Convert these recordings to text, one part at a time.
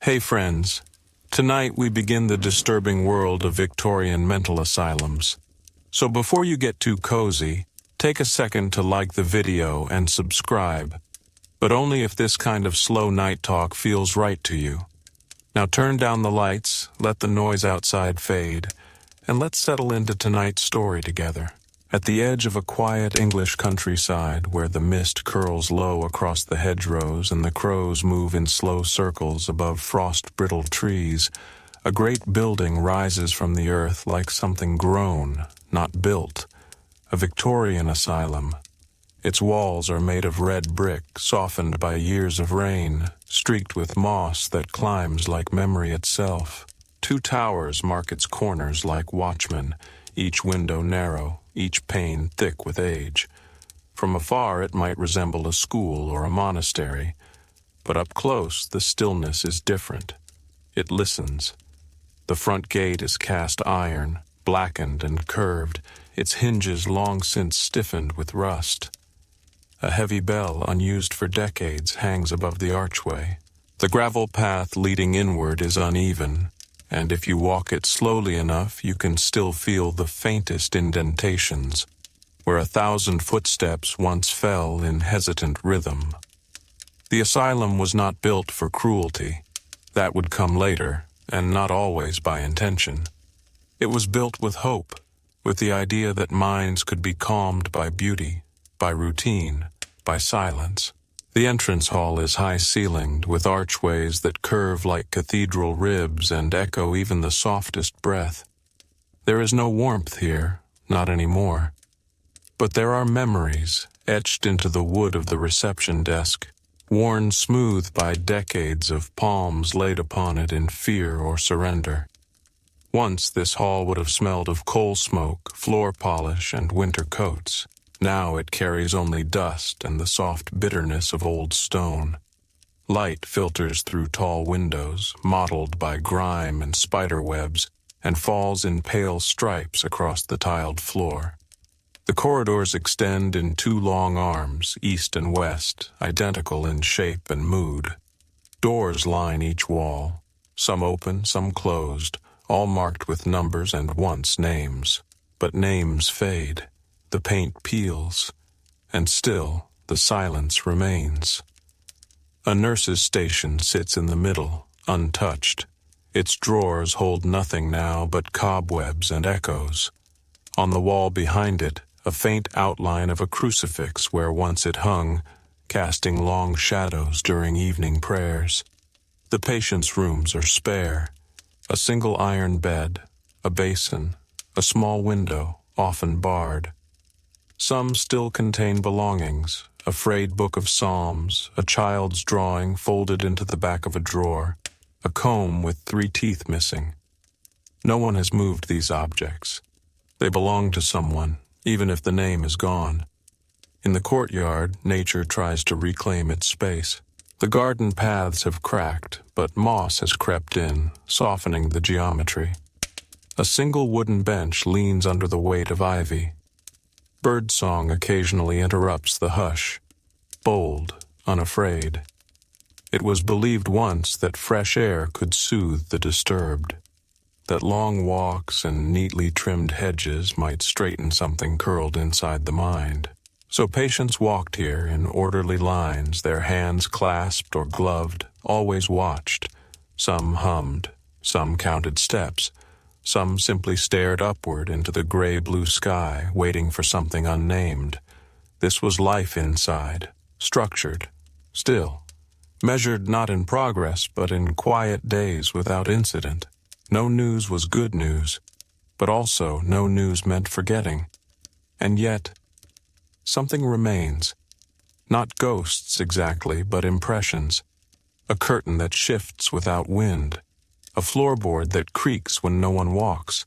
Hey friends, tonight we begin the disturbing world of Victorian mental asylums. So before you get too cozy, take a second to like the video and subscribe, but only if this kind of slow night talk feels right to you. Now turn down the lights, let the noise outside fade, and let's settle into tonight's story together. At the edge of a quiet English countryside where the mist curls low across the hedgerows and the crows move in slow circles above frost-brittle trees, a great building rises from the earth like something grown, not built, a Victorian asylum. Its walls are made of red brick, softened by years of rain, streaked with moss that climbs like memory itself. 2 towers mark its corners like watchmen, each window narrow, each pane thick with age. From afar it might resemble a school or a monastery, but up close the stillness is different. It listens. The front gate is cast iron, blackened and curved, its hinges long since stiffened with rust. A heavy bell, unused for decades, hangs above the archway. The gravel path leading inward is uneven, and if you walk it slowly enough, you can still feel the faintest indentations, where 1,000 footsteps once fell in hesitant rhythm. The asylum was not built for cruelty. That would come later, and not always by intention. It was built with hope, with the idea that minds could be calmed by beauty, by routine, by silence. The entrance hall is high-ceilinged, with archways that curve like cathedral ribs and echo even the softest breath. There is no warmth here, not anymore. But there are memories, etched into the wood of the reception desk, worn smooth by decades of palms laid upon it in fear or surrender. Once this hall would have smelled of coal smoke, floor polish, and winter coats. Now it carries only dust and the soft bitterness of old stone. Light filters through tall windows, mottled by grime and spider webs, and falls in pale stripes across the tiled floor. The corridors extend in 2 long arms, east and west, identical in shape and mood. Doors line each wall, some open, some closed, all marked with numbers and once names. But names fade. The paint peels, and still the silence remains. A nurse's station sits in the middle, untouched. Its drawers hold nothing now but cobwebs and echoes. On the wall behind it, a faint outline of a crucifix where once it hung, casting long shadows during evening prayers. The patients' rooms are spare. A single iron bed, a basin, a small window, often barred. Some still contain belongings, a frayed book of psalms, a child's drawing folded into the back of a drawer, a comb with 3 teeth missing. No one has moved these objects. They belong to someone, even if the name is gone. In the courtyard, nature tries to reclaim its space. The garden paths have cracked, but moss has crept in, softening the geometry. A single wooden bench leans under the weight of ivy. Birdsong occasionally interrupts the hush, bold, unafraid. It was believed once that fresh air could soothe the disturbed, that long walks and neatly trimmed hedges might straighten something curled inside the mind. So patients walked here in orderly lines, their hands clasped or gloved, always watched. Some hummed, some counted steps. Some simply stared upward into the gray-blue sky, waiting for something unnamed. This was life inside, structured, still, measured not in progress but in quiet days without incident. No news was good news, but also no news meant forgetting. And yet, something remains. Not ghosts exactly, but impressions. A curtain that shifts without wind. A floorboard that creaks when no one walks.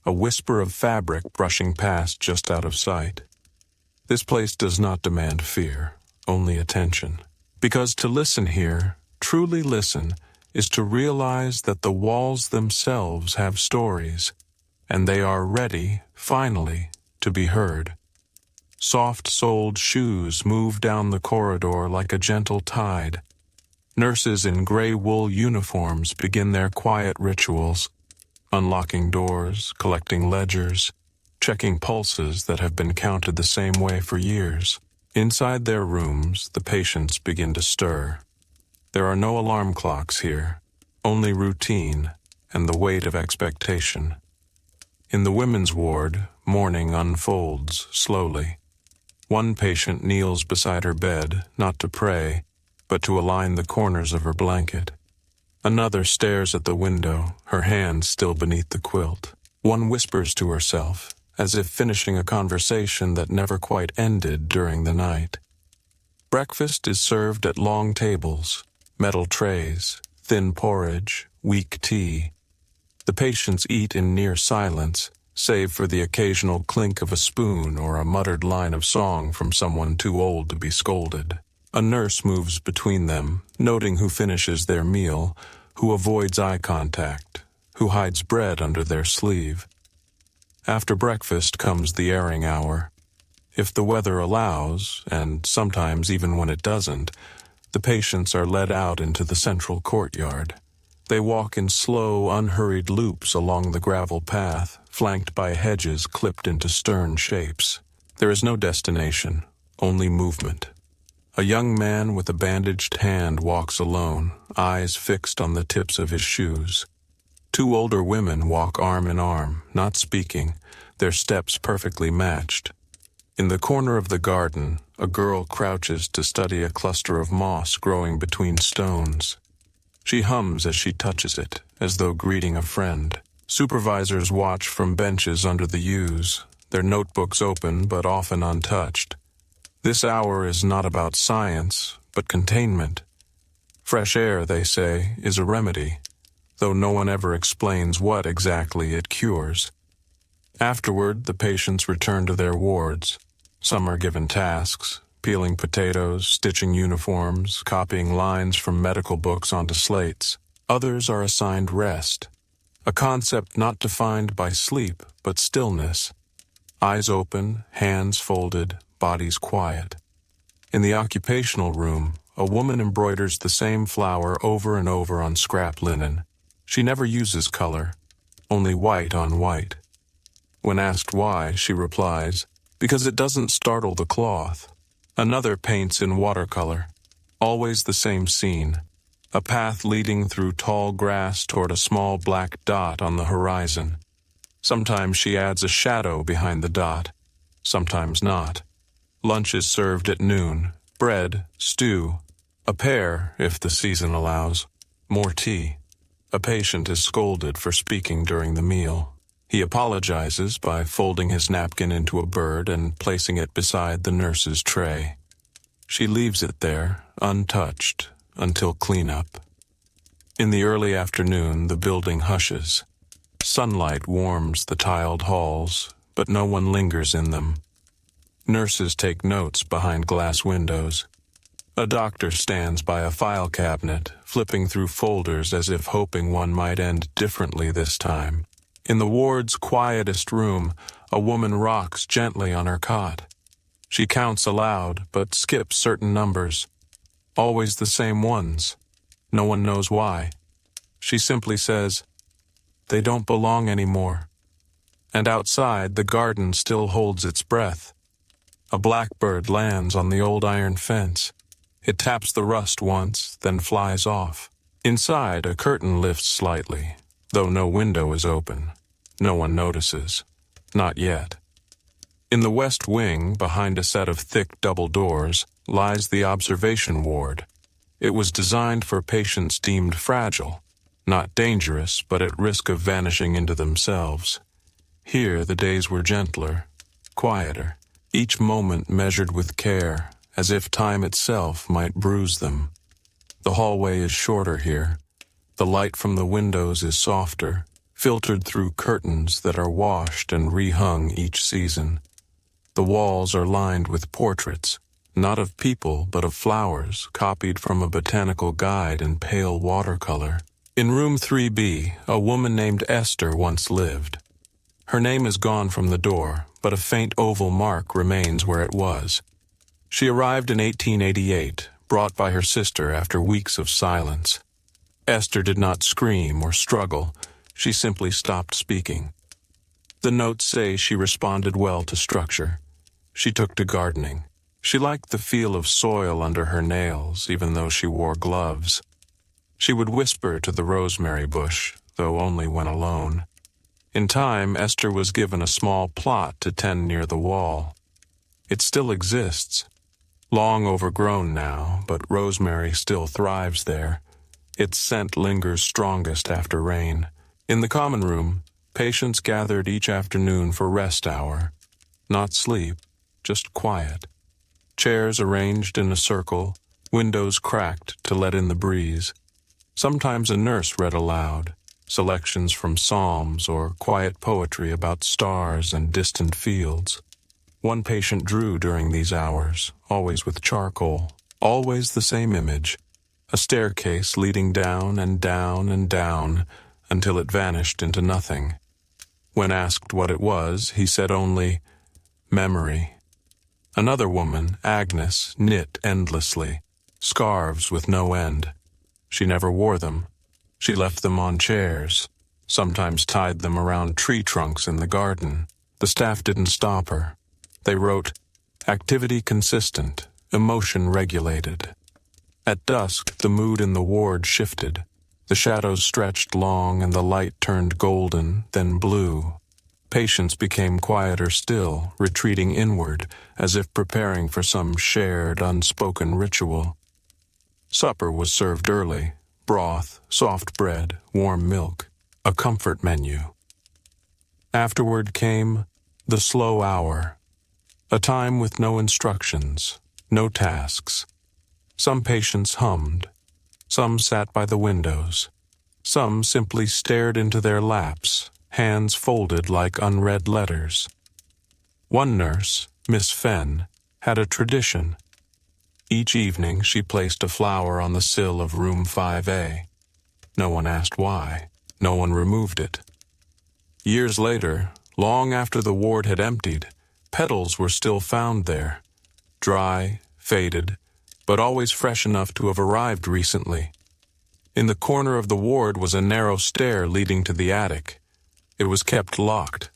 A whisper of fabric brushing past just out of sight. This place does not demand fear, only attention. Because to listen here, truly listen, is to realize that the walls themselves have stories, and they are ready, finally, to be heard. Soft-soled shoes move down the corridor like a gentle tide. Nurses in gray wool uniforms begin their quiet rituals, unlocking doors, collecting ledgers, checking pulses that have been counted the same way for years. Inside their rooms, the patients begin to stir. There are no alarm clocks here, only routine and the weight of expectation. In the women's ward, morning unfolds slowly. One patient kneels beside her bed, not to pray, but to align the corners of her blanket. Another stares at the window, her hand still beneath the quilt. One whispers to herself, as if finishing a conversation that never quite ended during the night. Breakfast is served at long tables, metal trays, thin porridge, weak tea. The patients eat in near silence, save for the occasional clink of a spoon or a muttered line of song from someone too old to be scolded. A nurse moves between them, noting who finishes their meal, who avoids eye contact, who hides bread under their sleeve. After breakfast comes the airing hour. If the weather allows, and sometimes even when it doesn't, the patients are led out into the central courtyard. They walk in slow, unhurried loops along the gravel path, flanked by hedges clipped into stern shapes. There is no destination, only movement. A young man with a bandaged hand walks alone, eyes fixed on the tips of his shoes. Two older women walk arm in arm, not speaking, their steps perfectly matched. In the corner of the garden, a girl crouches to study a cluster of moss growing between stones. She hums as she touches it, as though greeting a friend. Supervisors watch from benches under the yews, their notebooks open but often untouched. This hour is not about science, but containment. Fresh air, they say, is a remedy, though no one ever explains what exactly it cures. Afterward, the patients return to their wards. Some are given tasks, peeling potatoes, stitching uniforms, copying lines from medical books onto slates. Others are assigned rest, a concept not defined by sleep, but stillness. Eyes open, hands folded, bodies quiet. In the occupational room, a woman embroiders the same flower over and over on scrap linen. She never uses color, only white on white. When asked why, she replies, "Because it doesn't startle the cloth." Another paints in watercolor, always the same scene, a path leading through tall grass toward a small black dot on the horizon. Sometimes she adds a shadow behind the dot, sometimes not. Lunch is served at noon, bread, stew, a pear, if the season allows, more tea. A patient is scolded for speaking during the meal. He apologizes by folding his napkin into a bird and placing it beside the nurse's tray. She leaves it there, untouched, until cleanup. In the early afternoon, the building hushes. Sunlight warms the tiled halls, but no one lingers in them. Nurses take notes behind glass windows. A doctor stands by a file cabinet, flipping through folders as if hoping one might end differently this time. In the ward's quietest room, a woman rocks gently on her cot. She counts aloud, but skips certain numbers. Always the same ones. No one knows why. She simply says, "They don't belong anymore." And outside, the garden still holds its breath. A blackbird lands on the old iron fence. It taps the rust once, then flies off. Inside, a curtain lifts slightly, though no window is open. No one notices. Not yet. In the west wing, behind a set of thick double doors, lies the observation ward. It was designed for patients deemed fragile, not dangerous, but at risk of vanishing into themselves. Here, the days were gentler, quieter. Each moment measured with care, as if time itself might bruise them. The hallway is shorter here. The light from the windows is softer, filtered through curtains that are washed and rehung each season. The walls are lined with portraits, not of people but of flowers, copied from a botanical guide in pale watercolor. In room 3B, a woman named Esther once lived. Her name is gone from the door, but a faint oval mark remains where it was. She arrived in 1888, brought by her sister after weeks of silence. Esther did not scream or struggle. She simply stopped speaking. The notes say she responded well to structure. She took to gardening. She liked the feel of soil under her nails, even though she wore gloves. She would whisper to the rosemary bush, though only when alone. In time, Esther was given a small plot to tend near the wall. It still exists. Long overgrown now, but rosemary still thrives there. Its scent lingers strongest after rain. In the common room, patients gathered each afternoon for rest hour. Not sleep, just quiet. Chairs arranged in a circle, windows cracked to let in the breeze. Sometimes a nurse read aloud, selections from psalms or quiet poetry about stars and distant fields. One patient drew during these hours, always with charcoal, always the same image, a staircase leading down and down and down until it vanished into nothing. When asked what it was, he said only, "Memory." Another woman, Agnes, knit endlessly, scarves with no end. She never wore them. She left them on chairs, sometimes tied them around tree trunks in the garden. The staff didn't stop her. They wrote, "Activity consistent, emotion regulated." At dusk, the mood in the ward shifted. The shadows stretched long and the light turned golden, then blue. Patients became quieter still, retreating inward, as if preparing for some shared, unspoken ritual. Supper was served early, broth, soft bread, warm milk, a comfort menu. Afterward came the slow hour, a time with no instructions, no tasks. Some patients hummed, some sat by the windows, some simply stared into their laps, hands folded like unread letters. One nurse, Miss Fenn, had a tradition. Each evening she placed a flower on the sill of room 5A. No one asked why. No one removed it. Years later, long after the ward had emptied, petals were still found there, dry, faded, but always fresh enough to have arrived recently. In the corner of the ward was a narrow stair leading to the attic. It was kept locked.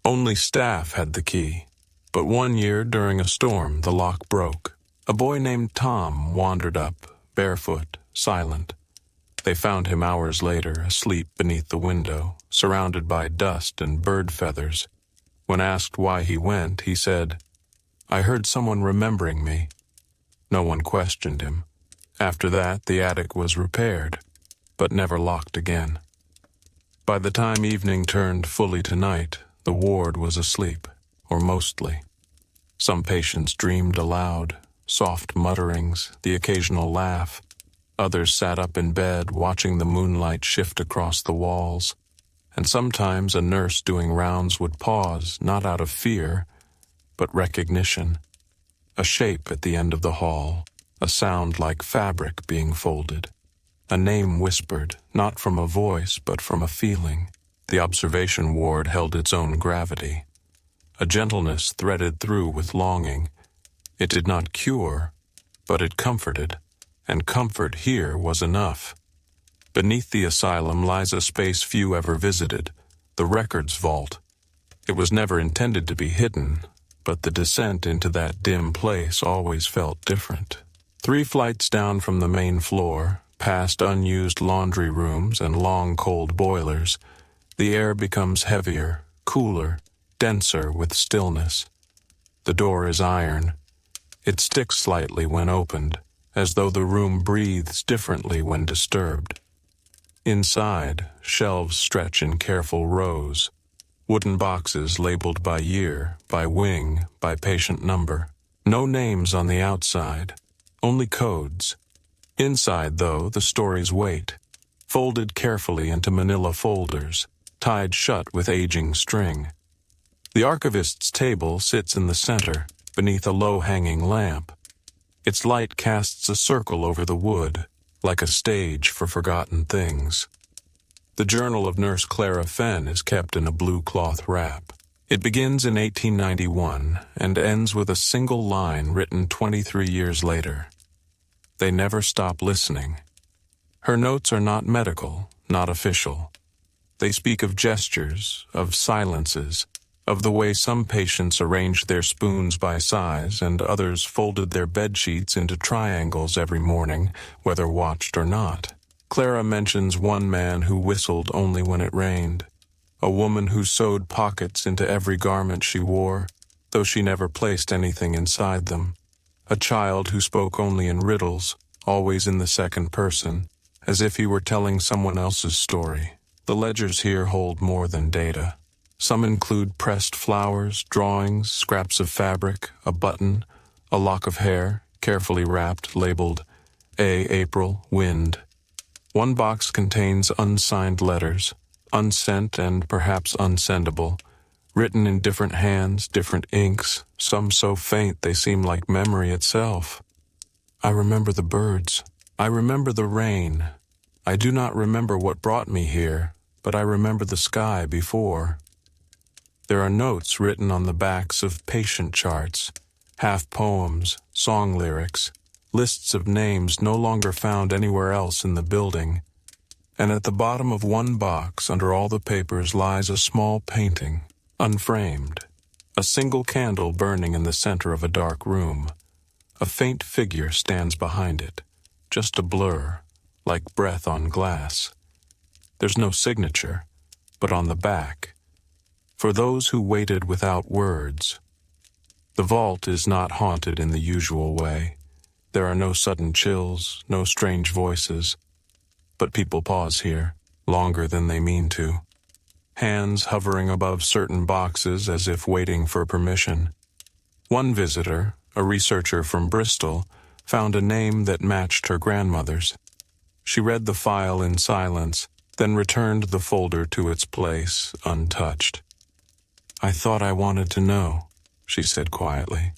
Only staff had the key. But one year during a storm, the lock broke. A boy named Tom wandered up, barefoot, silent. They found him hours later, asleep beneath the window, surrounded by dust and bird feathers. When asked why he went, he said, "I heard someone remembering me." No one questioned him. After that, the attic was repaired, but never locked again. By the time evening turned fully to night, the ward was asleep, or mostly. Some patients dreamed aloud, soft mutterings, the occasional laugh. Others sat up in bed, watching the moonlight shift across the walls. And sometimes a nurse doing rounds would pause, not out of fear, but recognition. A shape at the end of the hall, a sound like fabric being folded. A name whispered, not from a voice, but from a feeling. The observation ward held its own gravity. A gentleness threaded through with longing. It did not cure, but it comforted, and comfort here was enough. Beneath the asylum lies a space few ever visited, the records vault. It was never intended to be hidden, but the descent into that dim place always felt different. 3 flights down from the main floor, past unused laundry rooms and long cold boilers, the air becomes heavier, cooler, denser with stillness. The door is iron. It sticks slightly when opened, as though the room breathes differently when disturbed. Inside, shelves stretch in careful rows. Wooden boxes labeled by year, by wing, by patient number. No names on the outside, only codes. Inside, though, the stories wait, folded carefully into manila folders, tied shut with aging string. The archivist's table sits in the center, beneath a low-hanging lamp. Its light casts a circle over the wood, like a stage for forgotten things. The journal of Nurse Clara Fenn is kept in a blue cloth wrap. It begins in 1891 and ends with a single line written 23 years later. They never stop listening. Her notes are not medical, not official. They speak of gestures, of silences, of the way some patients arranged their spoons by size and others folded their bedsheets into triangles every morning, whether watched or not. Clara mentions one man who whistled only when it rained, a woman who sewed pockets into every garment she wore, though she never placed anything inside them, a child who spoke only in riddles, always in the second person, as if he were telling someone else's story. The ledgers here hold more than data. Some include pressed flowers, drawings, scraps of fabric, a button, a lock of hair, carefully wrapped, labeled A. April, Wind. One box contains unsigned letters, unsent and perhaps unsendable, written in different hands, different inks, some so faint they seem like memory itself. I remember the birds. I remember the rain. I do not remember what brought me here, but I remember the sky before. There are notes written on the backs of patient charts, half poems, song lyrics, lists of names no longer found anywhere else in the building, and at the bottom of one box under all the papers lies a small painting, unframed, a single candle burning in the center of a dark room. A faint figure stands behind it, just a blur, like breath on glass. There's no signature, but on the back, for those who waited without words. The vault is not haunted in the usual way. There are no sudden chills, no strange voices, but people pause here, longer than they mean to. Hands hovering above certain boxes as if waiting for permission. One visitor, a researcher from Bristol, found a name that matched her grandmother's. She read the file in silence, then returned the folder to its place, untouched. "I thought I wanted to know," she said quietly.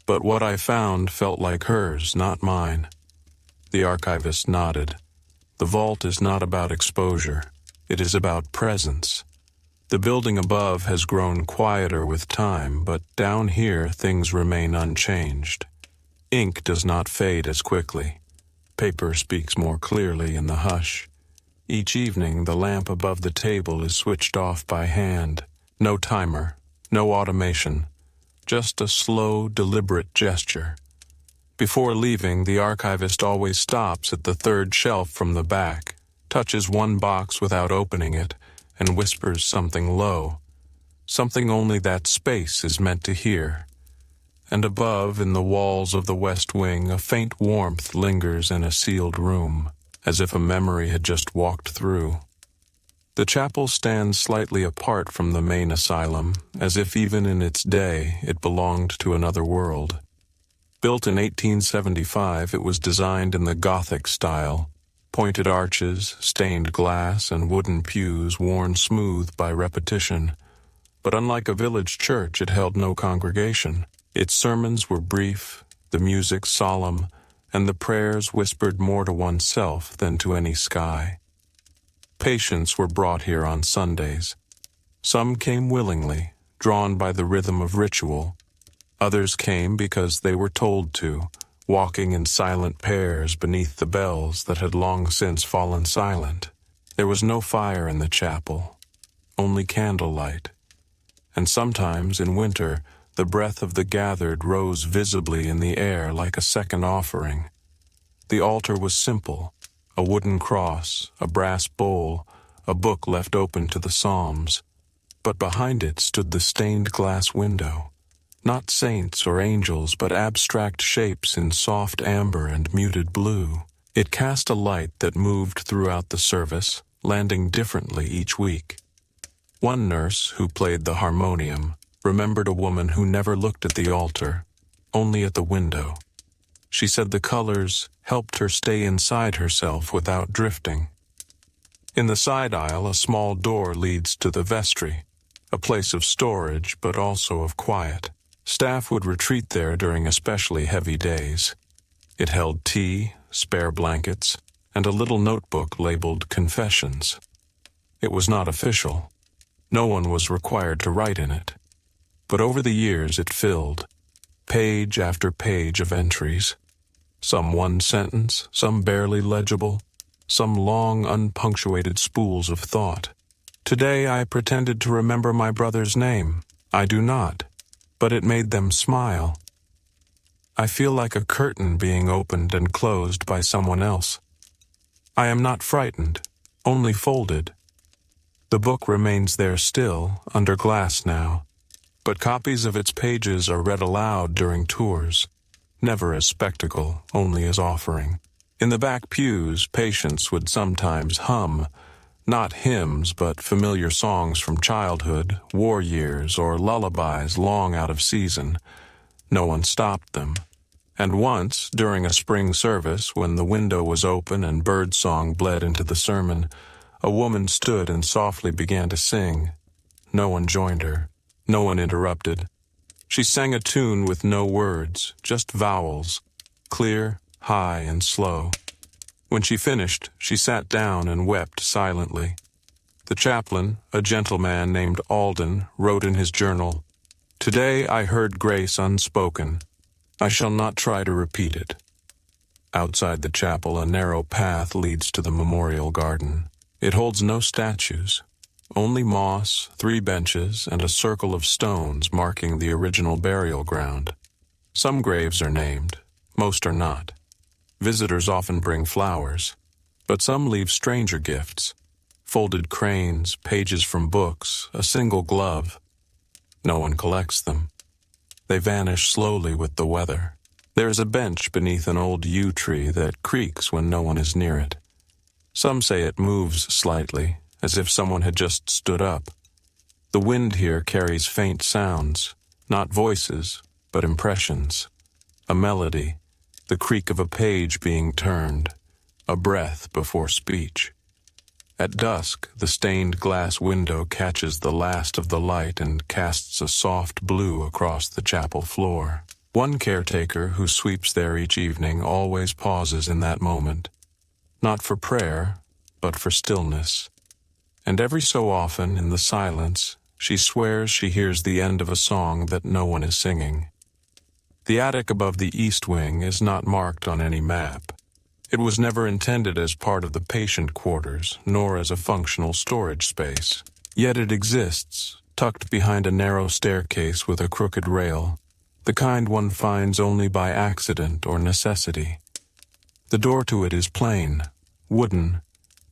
"But what I found felt like hers, not mine." The archivist nodded. The vault is not about exposure. It is about presence. The building above has grown quieter with time, but down here things remain unchanged. Ink does not fade as quickly. Paper speaks more clearly in the hush. Each evening the lamp above the table is switched off by hand. No timer, no automation, just a slow, deliberate gesture. Before leaving, the archivist always stops at the third shelf from the back, touches one box without opening it, and whispers something low, something only that space is meant to hear. And above, in the walls of the west wing, a faint warmth lingers in a sealed room, as if a memory had just walked through. The chapel stands slightly apart from the main asylum, as if even in its day it belonged to another world. Built in 1875, it was designed in the Gothic style, pointed arches, stained glass, and wooden pews worn smooth by repetition. But unlike a village church, it held no congregation. Its sermons were brief, the music solemn, and the prayers whispered more to oneself than to any sky. Patients were brought here on Sundays. Some came willingly, drawn by the rhythm of ritual. Others came because they were told to, walking in silent pairs beneath the bells that had long since fallen silent. There was no fire in the chapel, only candlelight. And sometimes, in winter, the breath of the gathered rose visibly in the air like a second offering. The altar was simple, a wooden cross, a brass bowl, a book left open to the Psalms. But behind it stood the stained glass window. Not saints or angels, but abstract shapes in soft amber and muted blue. It cast a light that moved throughout the service, landing differently each week. One nurse, who played the harmonium, remembered a woman who never looked at the altar, only at the window. She said the colors helped her stay inside herself without drifting. In the side aisle, a small door leads to the vestry, a place of storage but also of quiet. Staff would retreat there during especially heavy days. It held tea, spare blankets, and a little notebook labeled Confessions. It was not official. No one was required to write in it. But over the years it filled, page after page of entries. Some one sentence, some barely legible, some long, unpunctuated spools of thought. Today I pretended to remember my brother's name. I do not, but it made them smile. I feel like a curtain being opened and closed by someone else. I am not frightened, only folded. The book remains there still, under glass now, but copies of its pages are read aloud during tours, never as spectacle, only as offering. In the back pews, patients would sometimes hum, not hymns but familiar songs from childhood, war years, or lullabies long out of season. No one stopped them. And once, during a spring service, when the window was open and birdsong bled into the sermon, a woman stood and softly began to sing. No one joined her. No one interrupted. She sang a tune with no words, just vowels, clear, high, and slow. When she finished, she sat down and wept silently. The chaplain, a gentleman named Alden, wrote in his journal, "Today I heard grace unspoken. I shall not try to repeat it." Outside the chapel, a narrow path leads to the memorial garden. It holds no statues, only moss, 3 benches, and a circle of stones marking the original burial ground. Some graves are named, most are not. Visitors often bring flowers, but some leave stranger gifts. Folded cranes, pages from books, a single glove. No one collects them. They vanish slowly with the weather. There is a bench beneath an old yew tree that creaks when no one is near it. Some say it moves slightly, as if someone had just stood up. The wind here carries faint sounds, not voices, but impressions. A melody, the creak of a page being turned, a breath before speech. At dusk, the stained glass window catches the last of the light and casts a soft blue across the chapel floor. One caretaker who sweeps there each evening always pauses in that moment, not for prayer, but for stillness. And every so often, in the silence, she swears she hears the end of a song that no one is singing. The attic above the east wing is not marked on any map. It was never intended as part of the patient quarters, nor as a functional storage space. Yet it exists, tucked behind a narrow staircase with a crooked rail, the kind one finds only by accident or necessity. The door to it is plain, wooden,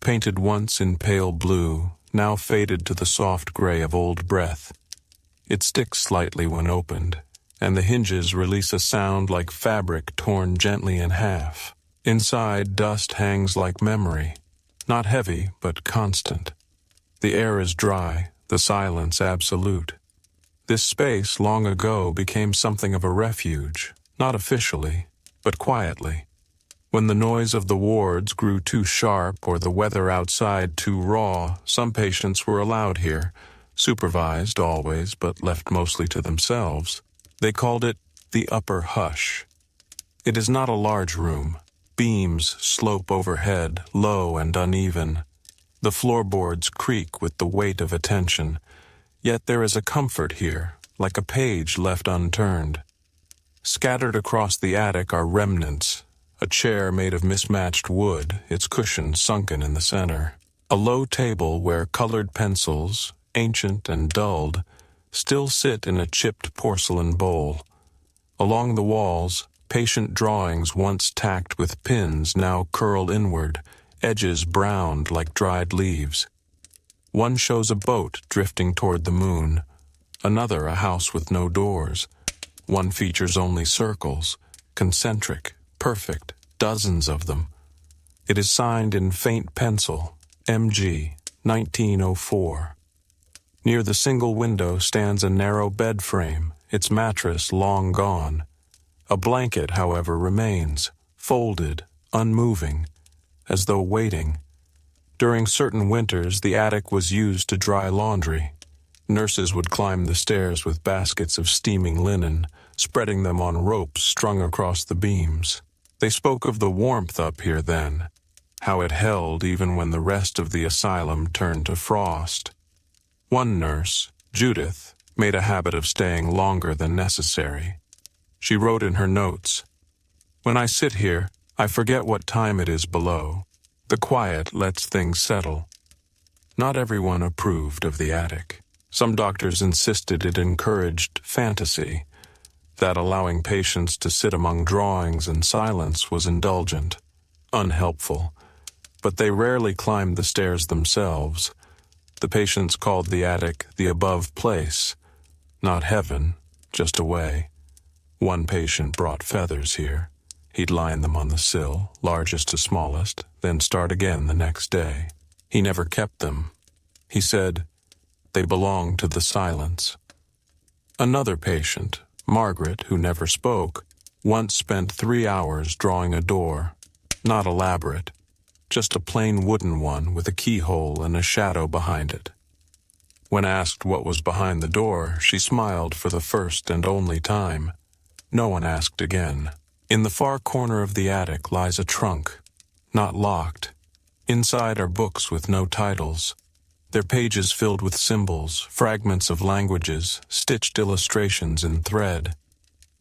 painted once in pale blue, now faded to the soft gray of old breath. It sticks slightly when opened, and the hinges release a sound like fabric torn gently in half. Inside, dust hangs like memory, not heavy, but constant. The air is dry, the silence absolute. This space, long ago, became something of a refuge, not officially, but quietly. When the noise of the wards grew too sharp or the weather outside too raw, some patients were allowed here, supervised always, but left mostly to themselves. They called it the upper hush. It is not a large room. Beams slope overhead, low and uneven. The floorboards creak with the weight of attention. Yet there is a comfort here, like a page left unturned. Scattered across the attic are remnants. A chair made of mismatched wood, its cushion sunken in the center. A low table where colored pencils, ancient and dulled, still sit in a chipped porcelain bowl. Along the walls, patient drawings once tacked with pins now curl inward, edges browned like dried leaves. One shows a boat drifting toward the moon, another a house with no doors. One features only circles, concentric, perfect, dozens of them. It is signed in faint pencil, MG, 1904. Near the single window stands a narrow bed frame, its mattress long gone. A blanket, however, remains, folded, unmoving, as though waiting. During certain winters, the attic was used to dry laundry. Nurses would climb the stairs with baskets of steaming linen, spreading them on ropes strung across the beams. They spoke of the warmth up here then, how it held even when the rest of the asylum turned to frost. One nurse, Judith, made a habit of staying longer than necessary. She wrote in her notes, When I sit here, I forget what time it is below. The quiet lets things settle. Not everyone approved of the attic. Some doctors insisted it encouraged fantasy, that allowing patients to sit among drawings in silence was indulgent, unhelpful. But they rarely climbed the stairs themselves. The patients called the attic the above place, not heaven, just a way. One patient brought feathers here. He'd line them on the sill, largest to smallest, then start again the next day. He never kept them. He said, they belong to the silence. Another patient, Margaret, who never spoke, once spent 3 hours drawing a door. Not elaborate, just a plain wooden one with a keyhole and a shadow behind it. When asked what was behind the door, she smiled for the first and only time. No one asked again. In the far corner of the attic lies a trunk, not locked. Inside are books with no titles. Their pages filled with symbols, fragments of languages, stitched illustrations in thread.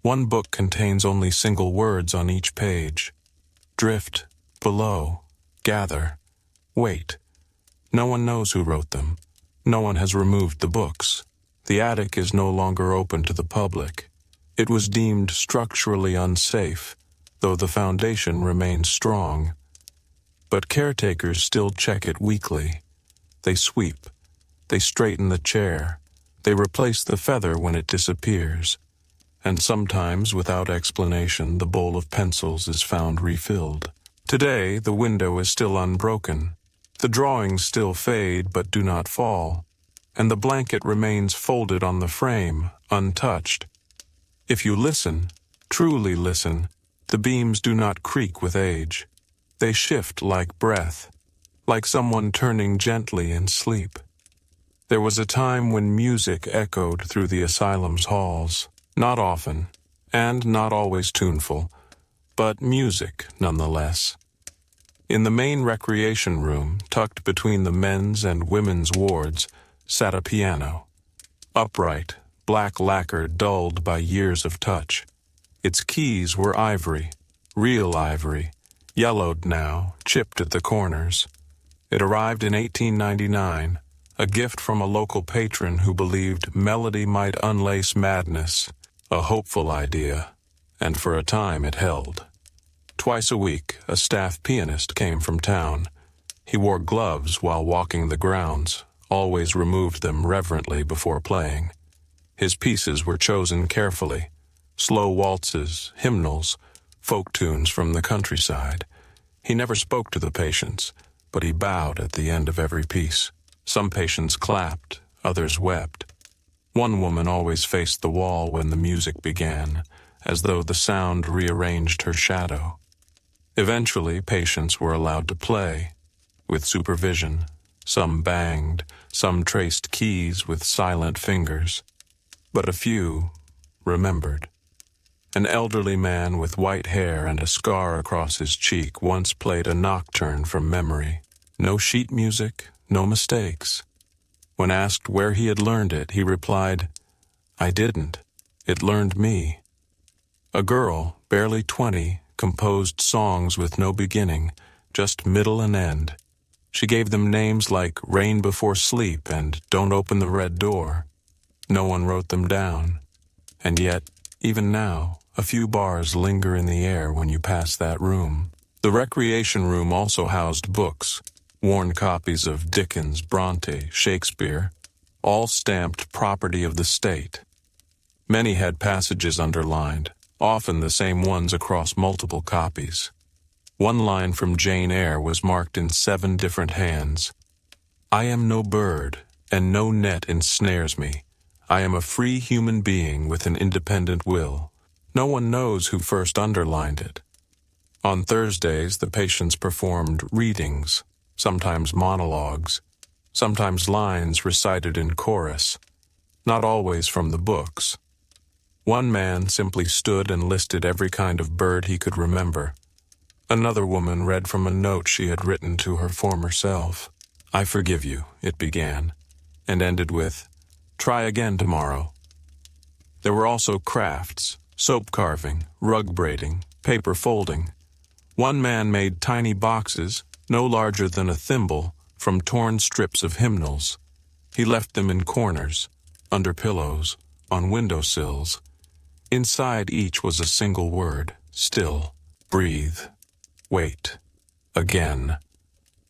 One book contains only single words on each page. Drift, below, gather, wait. No one knows who wrote them. No one has removed the books. The attic is no longer open to the public. It was deemed structurally unsafe, though the foundation remains strong. But caretakers still check it weekly. They sweep. They straighten the chair. They replace the feather when it disappears. And sometimes, without explanation, the bowl of pencils is found refilled. Today, the window is still unbroken. The drawings still fade but do not fall. And the blanket remains folded on the frame, untouched. If you listen, truly listen, the beams do not creak with age. They shift like breath, like someone turning gently in sleep. There was a time when music echoed through the asylum's halls, not often, and not always tuneful, but music nonetheless. In the main recreation room, tucked between the men's and women's wards, sat a piano. Upright, black lacquer dulled by years of touch. Its keys were ivory, real ivory, yellowed now, chipped at the corners. It arrived in 1899, a gift from a local patron who believed melody might unlace madness, a hopeful idea, and for a time it held. Twice a week, a staff pianist came from town. He wore gloves while walking the grounds, always removed them reverently before playing. His pieces were chosen carefully, slow waltzes, hymnals, folk tunes from the countryside. He never spoke to the patients, but he bowed at the end of every piece. Some patients clapped, others wept. One woman always faced the wall when the music began, as though the sound rearranged her shadow. Eventually, patients were allowed to play, with supervision. Some banged, some traced keys with silent fingers. But a few remembered. An elderly man with white hair and a scar across his cheek once played a nocturne from memory. No sheet music, no mistakes. When asked where he had learned it, he replied, "I didn't. It learned me." A girl, barely 20, composed songs with no beginning, just middle and end. She gave them names like Rain Before Sleep and Don't Open the Red Door. No one wrote them down. And yet, even now, a few bars linger in the air when you pass that room. The recreation room also housed books, worn copies of Dickens, Bronte, Shakespeare, all stamped property of the state. Many had passages underlined, often the same ones across multiple copies. One line from Jane Eyre was marked in 7 different hands. "I am no bird, and no net ensnares me. I am a free human being with an independent will." No one knows who first underlined it. On Thursdays, the patients performed readings, sometimes monologues, sometimes lines recited in chorus, not always from the books. One man simply stood and listed every kind of bird he could remember. Another woman read from a note she had written to her former self. "I forgive you," it began, and ended with, "Try again tomorrow." There were also crafts, soap carving, rug braiding, paper folding. One man made tiny boxes, no larger than a thimble, from torn strips of hymnals. He left them in corners, under pillows, on windowsills. Inside each was a single word: still, breathe, wait, again.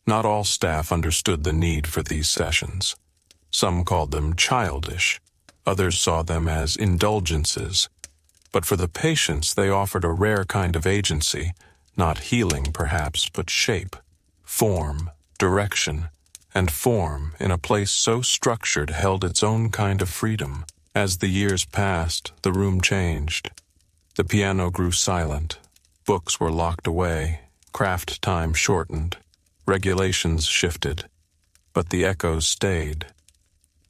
Not all staff understood the need for these sessions. Some called them childish, others saw them as indulgences. But for the patients, they offered a rare kind of agency, not healing perhaps, but shape, form, direction, and form in a place so structured held its own kind of freedom. As the years passed, the room changed. The piano grew silent, books were locked away, craft time shortened, regulations shifted, but the echoes stayed.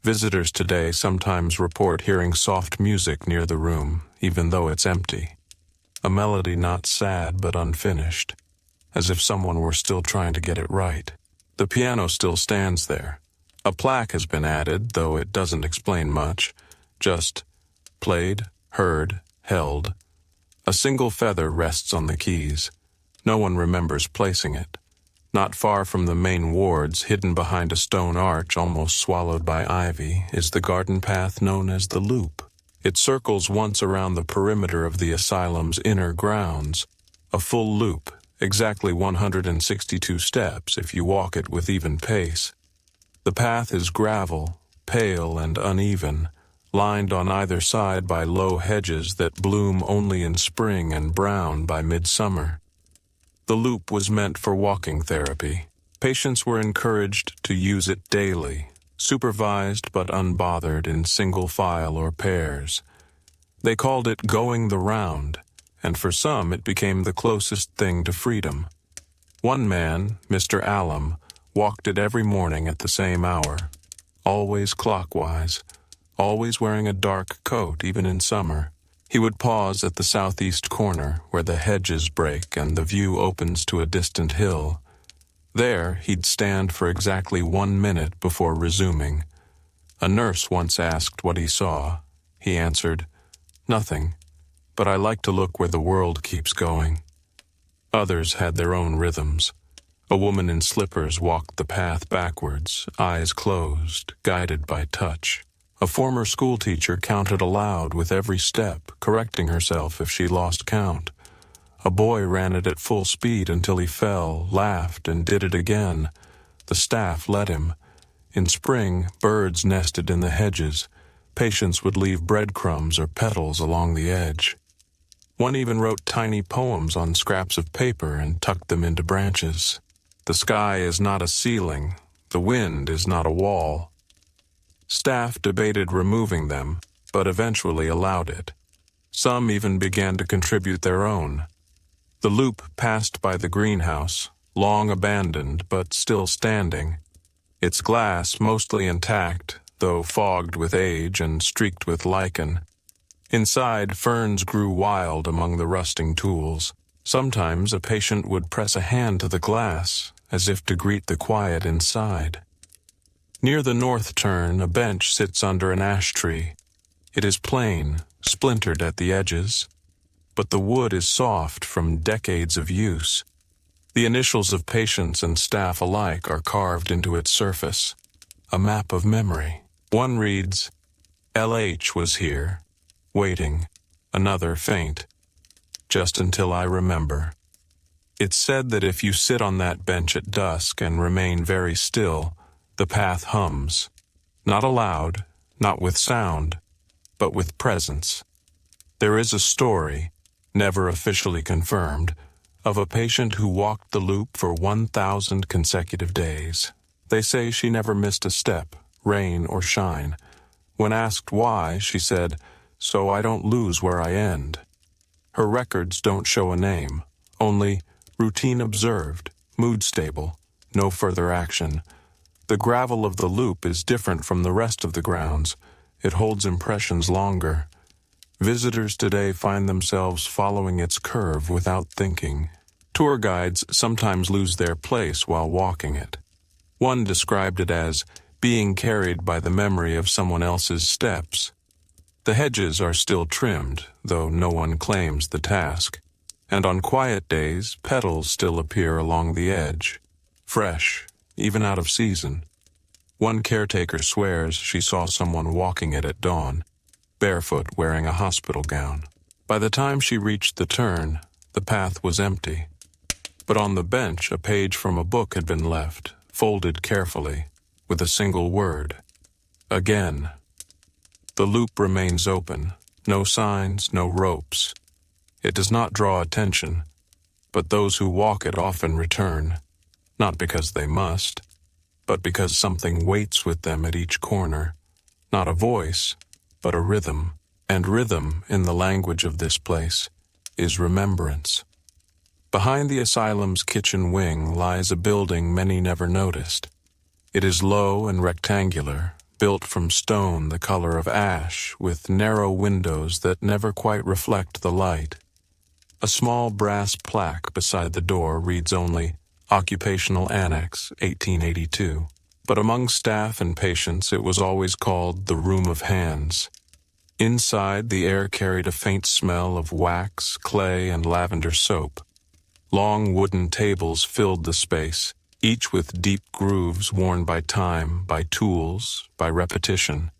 Visitors today sometimes report hearing soft music near the room, even though it's empty. A melody not sad but unfinished, as if someone were still trying to get it right. The piano still stands there. A plaque has been added, though it doesn't explain much. Just played, heard, held. A single feather rests on the keys. No one remembers placing it. Not far from the main wards, hidden behind a stone arch almost swallowed by ivy, is the garden path known as the Loop. It circles once around the perimeter of the asylum's inner grounds, a full loop, exactly 162 steps if you walk it with even pace. The path is gravel, pale and uneven, lined on either side by low hedges that bloom only in spring and brown by midsummer. The loop was meant for walking therapy. Patients were encouraged to use it daily, supervised but unbothered in single file or pairs. They called it going the round, and for some it became the closest thing to freedom. One man, Mr. Alum, walked it every morning at the same hour, always clockwise, always wearing a dark coat even in summer. He would pause at the southeast corner where the hedges break and the view opens to a distant hill. There he'd stand for exactly 1 minute before resuming. A nurse once asked what he saw. He answered, "Nothing, but I like to look where the world keeps going." Others had their own rhythms. A woman in slippers walked the path backwards, eyes closed, guided by touch. A former schoolteacher counted aloud with every step, correcting herself if she lost count. A boy ran it at full speed until he fell, laughed, and did it again. The staff led him. In spring, birds nested in the hedges. Patients would leave breadcrumbs or petals along the edge. One even wrote tiny poems on scraps of paper and tucked them into branches. The sky is not a ceiling. The wind is not a wall. Staff debated removing them, but eventually allowed it. Some even began to contribute their own. The loop passed by the greenhouse, long abandoned but still standing. Its glass mostly intact, though fogged with age and streaked with lichen. Inside, ferns grew wild among the rusting tools. Sometimes a patient would press a hand to the glass, as if to greet the quiet inside. Near the north turn, a bench sits under an ash tree. It is plain, splintered at the edges, but the wood is soft from decades of use. The initials of patients and staff alike are carved into its surface, a map of memory. One reads, "LH was here, waiting," another faint, "just until I remember." It's said that if you sit on that bench at dusk and remain very still, the path hums, not aloud, not with sound, but with presence. There is a story, never officially confirmed, of a patient who walked the loop for 1,000 consecutive days. They say she never missed a step, rain or shine. When asked why, she said, "So I don't lose where I end." Her records don't show a name, only routine observed, mood stable, no further action. The gravel of the loop is different from the rest of the grounds. It holds impressions longer. Visitors today find themselves following its curve without thinking. Tour guides sometimes lose their place while walking it. One described it as being carried by the memory of someone else's steps. The hedges are still trimmed, though no one claims the task. And on quiet days, petals still appear along the edge, fresh, even out of season. One caretaker swears she saw someone walking it at dawn, barefoot, wearing a hospital gown. By the time she reached the turn, the path was empty. But on the bench, a page from a book had been left, folded carefully, with a single word. Again. The loop remains open. No signs, no ropes. It does not draw attention, but those who walk it often return, not because they must, but because something waits with them at each corner. Not a voice, but a rhythm. And rhythm, in the language of this place, is remembrance. Behind the asylum's kitchen wing lies a building many never noticed. It is low and rectangular, built from stone the color of ash, with narrow windows that never quite reflect the light. A small brass plaque beside the door reads only, Occupational Annex, 1882. But among staff and patients it was always called the Room of Hands. Inside, the air carried a faint smell of wax, clay, and lavender soap. Long wooden tables filled the space, each with deep grooves worn by time, by tools, by repetition.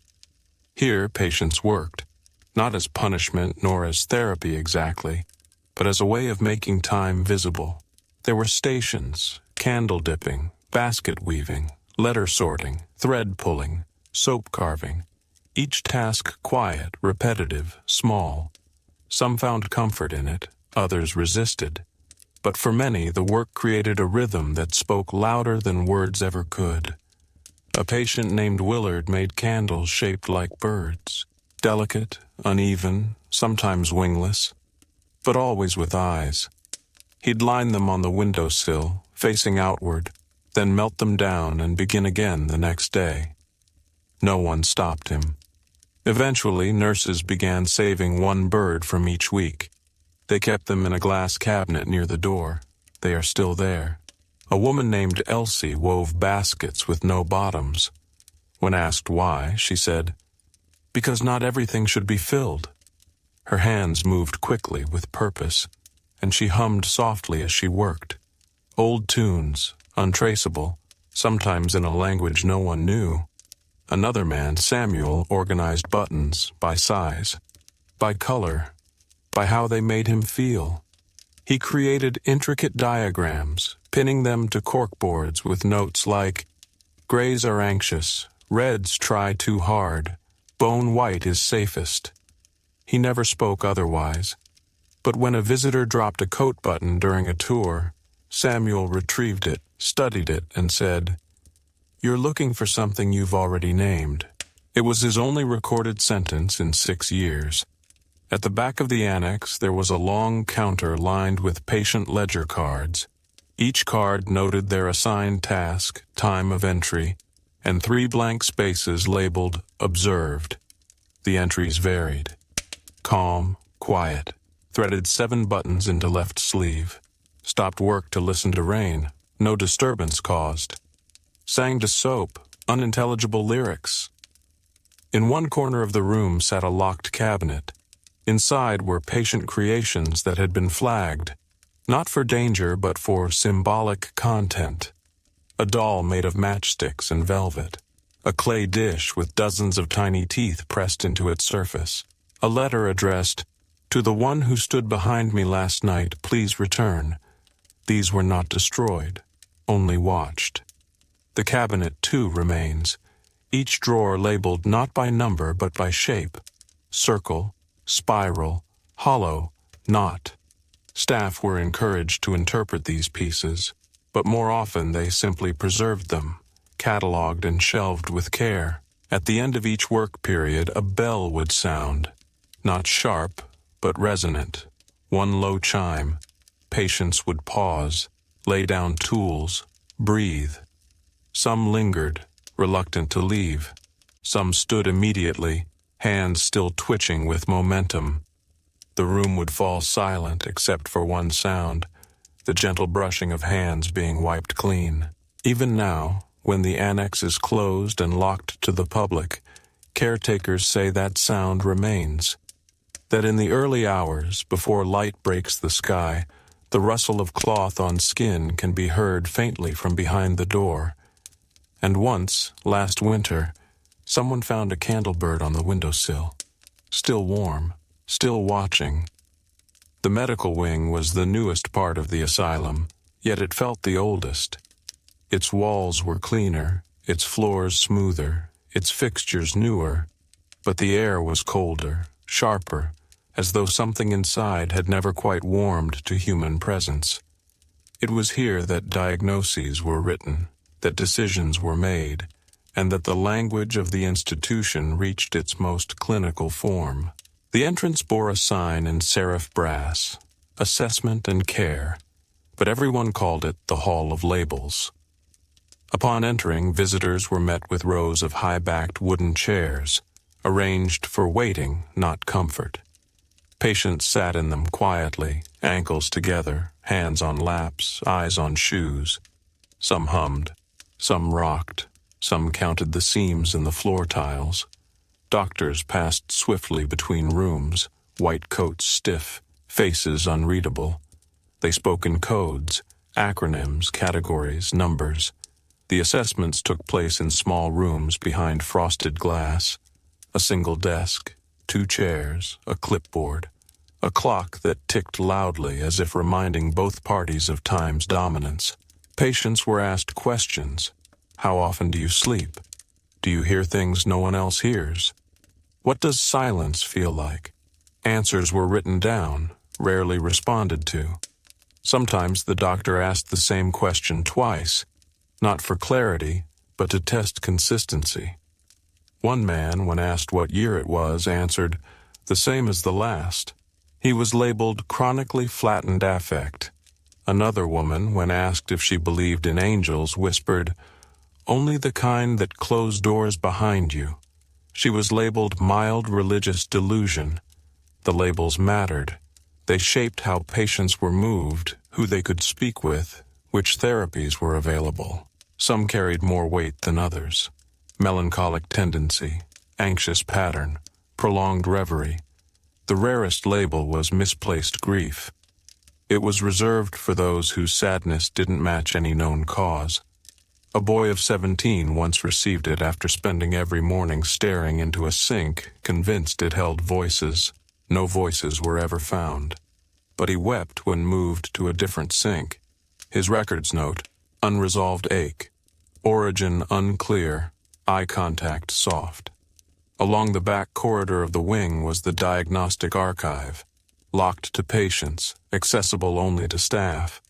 Here patients worked, not as punishment nor as therapy exactly, but as a way of making time visible. There were stations, candle dipping, basket weaving, letter sorting, thread pulling, soap carving, each task quiet, repetitive, small. Some found comfort in it, others resisted. But for many, the work created a rhythm that spoke louder than words ever could. A patient named Willard made candles shaped like birds, delicate, uneven, sometimes wingless, but always with eyes. He'd line them on the windowsill, facing outward, then melt them down and begin again the next day. No one stopped him. Eventually, nurses began saving one bird from each week. They kept them in a glass cabinet near the door. They are still there. A woman named Elsie wove baskets with no bottoms. When asked why, she said, "Because not everything should be filled." Her hands moved quickly with purpose, and she hummed softly as she worked. Old tunes, untraceable, sometimes in a language no one knew. Another man, Samuel, organized buttons by size, by color, by how they made him feel. He created intricate diagrams, pinning them to corkboards with notes like, "Grays are anxious, reds try too hard, bone white is safest." He never spoke otherwise, but when a visitor dropped a coat button during a tour, Samuel retrieved it, studied it, and said, "You're looking for something you've already named." It was his only recorded sentence in 6 years. At the back of the annex, there was a long counter lined with patient ledger cards. Each card noted their assigned task, time of entry, and 3 blank spaces labeled "Observed." The entries varied. Calm, quiet, threaded 7 buttons into left sleeve. Stopped work to listen to rain, no disturbance caused. Sang to soap, unintelligible lyrics. In one corner of the room sat a locked cabinet. Inside were patient creations that had been flagged, not for danger but for symbolic content. A doll made of matchsticks and velvet. A clay dish with dozens of tiny teeth pressed into its surface. A letter addressed, "To the one who stood behind me last night, please return." These were not destroyed, only watched. The cabinet, too, remains, each drawer labeled not by number but by shape. Circle, spiral, hollow, knot. Staff were encouraged to interpret these pieces, but more often they simply preserved them, cataloged and shelved with care. At the end of each work period, a bell would sound, not sharp, but resonant. One low chime. Patients would pause, lay down tools, breathe. Some lingered, reluctant to leave. Some stood immediately, hands still twitching with momentum. The room would fall silent except for one sound, the gentle brushing of hands being wiped clean. Even now, when the annex is closed and locked to the public, caretakers say that sound remains. that in the early hours, before light breaks the sky, the rustle of cloth on skin can be heard faintly from behind the door. And once, last winter, someone found a candlebird on the windowsill, still warm, still watching. The medical wing was the newest part of the asylum, yet it felt the oldest. Its walls were cleaner, its floors smoother, its fixtures newer, but the air was colder, sharper, as though something inside had never quite warmed to human presence. It was here that diagnoses were written, that decisions were made, and that the language of the institution reached its most clinical form. The entrance bore a sign in serif brass, Assessment and Care, but everyone called it the Hall of Labels. Upon entering, visitors were met with rows of high-backed wooden chairs, arranged for waiting, not comfort. Patients sat in them quietly, ankles together, hands on laps, eyes on shoes. Some hummed, some rocked, some counted the seams in the floor tiles. Doctors passed swiftly between rooms, white coats stiff, faces unreadable. They spoke in codes, acronyms, categories, numbers. The assessments took place in small rooms behind frosted glass. A single desk, 2 chairs, a clipboard, a clock that ticked loudly as if reminding both parties of time's dominance. Patients were asked questions. How often do you sleep? Do you hear things no one else hears? What does silence feel like? Answers were written down, rarely responded to. Sometimes the doctor asked the same question twice, not for clarity, but to test consistency. One man, when asked what year it was, answered, "The same as the last." He was labeled chronically flattened affect. Another woman, when asked if she believed in angels, whispered, "Only the kind that close doors behind you." She was labeled mild religious delusion. The labels mattered. They shaped how patients were moved, who they could speak with, which therapies were available. Some carried more weight than others. Melancholic tendency, anxious pattern, prolonged reverie. The rarest label was misplaced grief. It was reserved for those whose sadness didn't match any known cause. A boy of 17 once received it after spending every morning staring into a sink, convinced it held voices. No voices were ever found. But he wept when moved to a different sink. His records note, unresolved ache, origin unclear, eye contact soft. Along the back corridor of the wing was the diagnostic archive, locked to patients, accessible only to staff.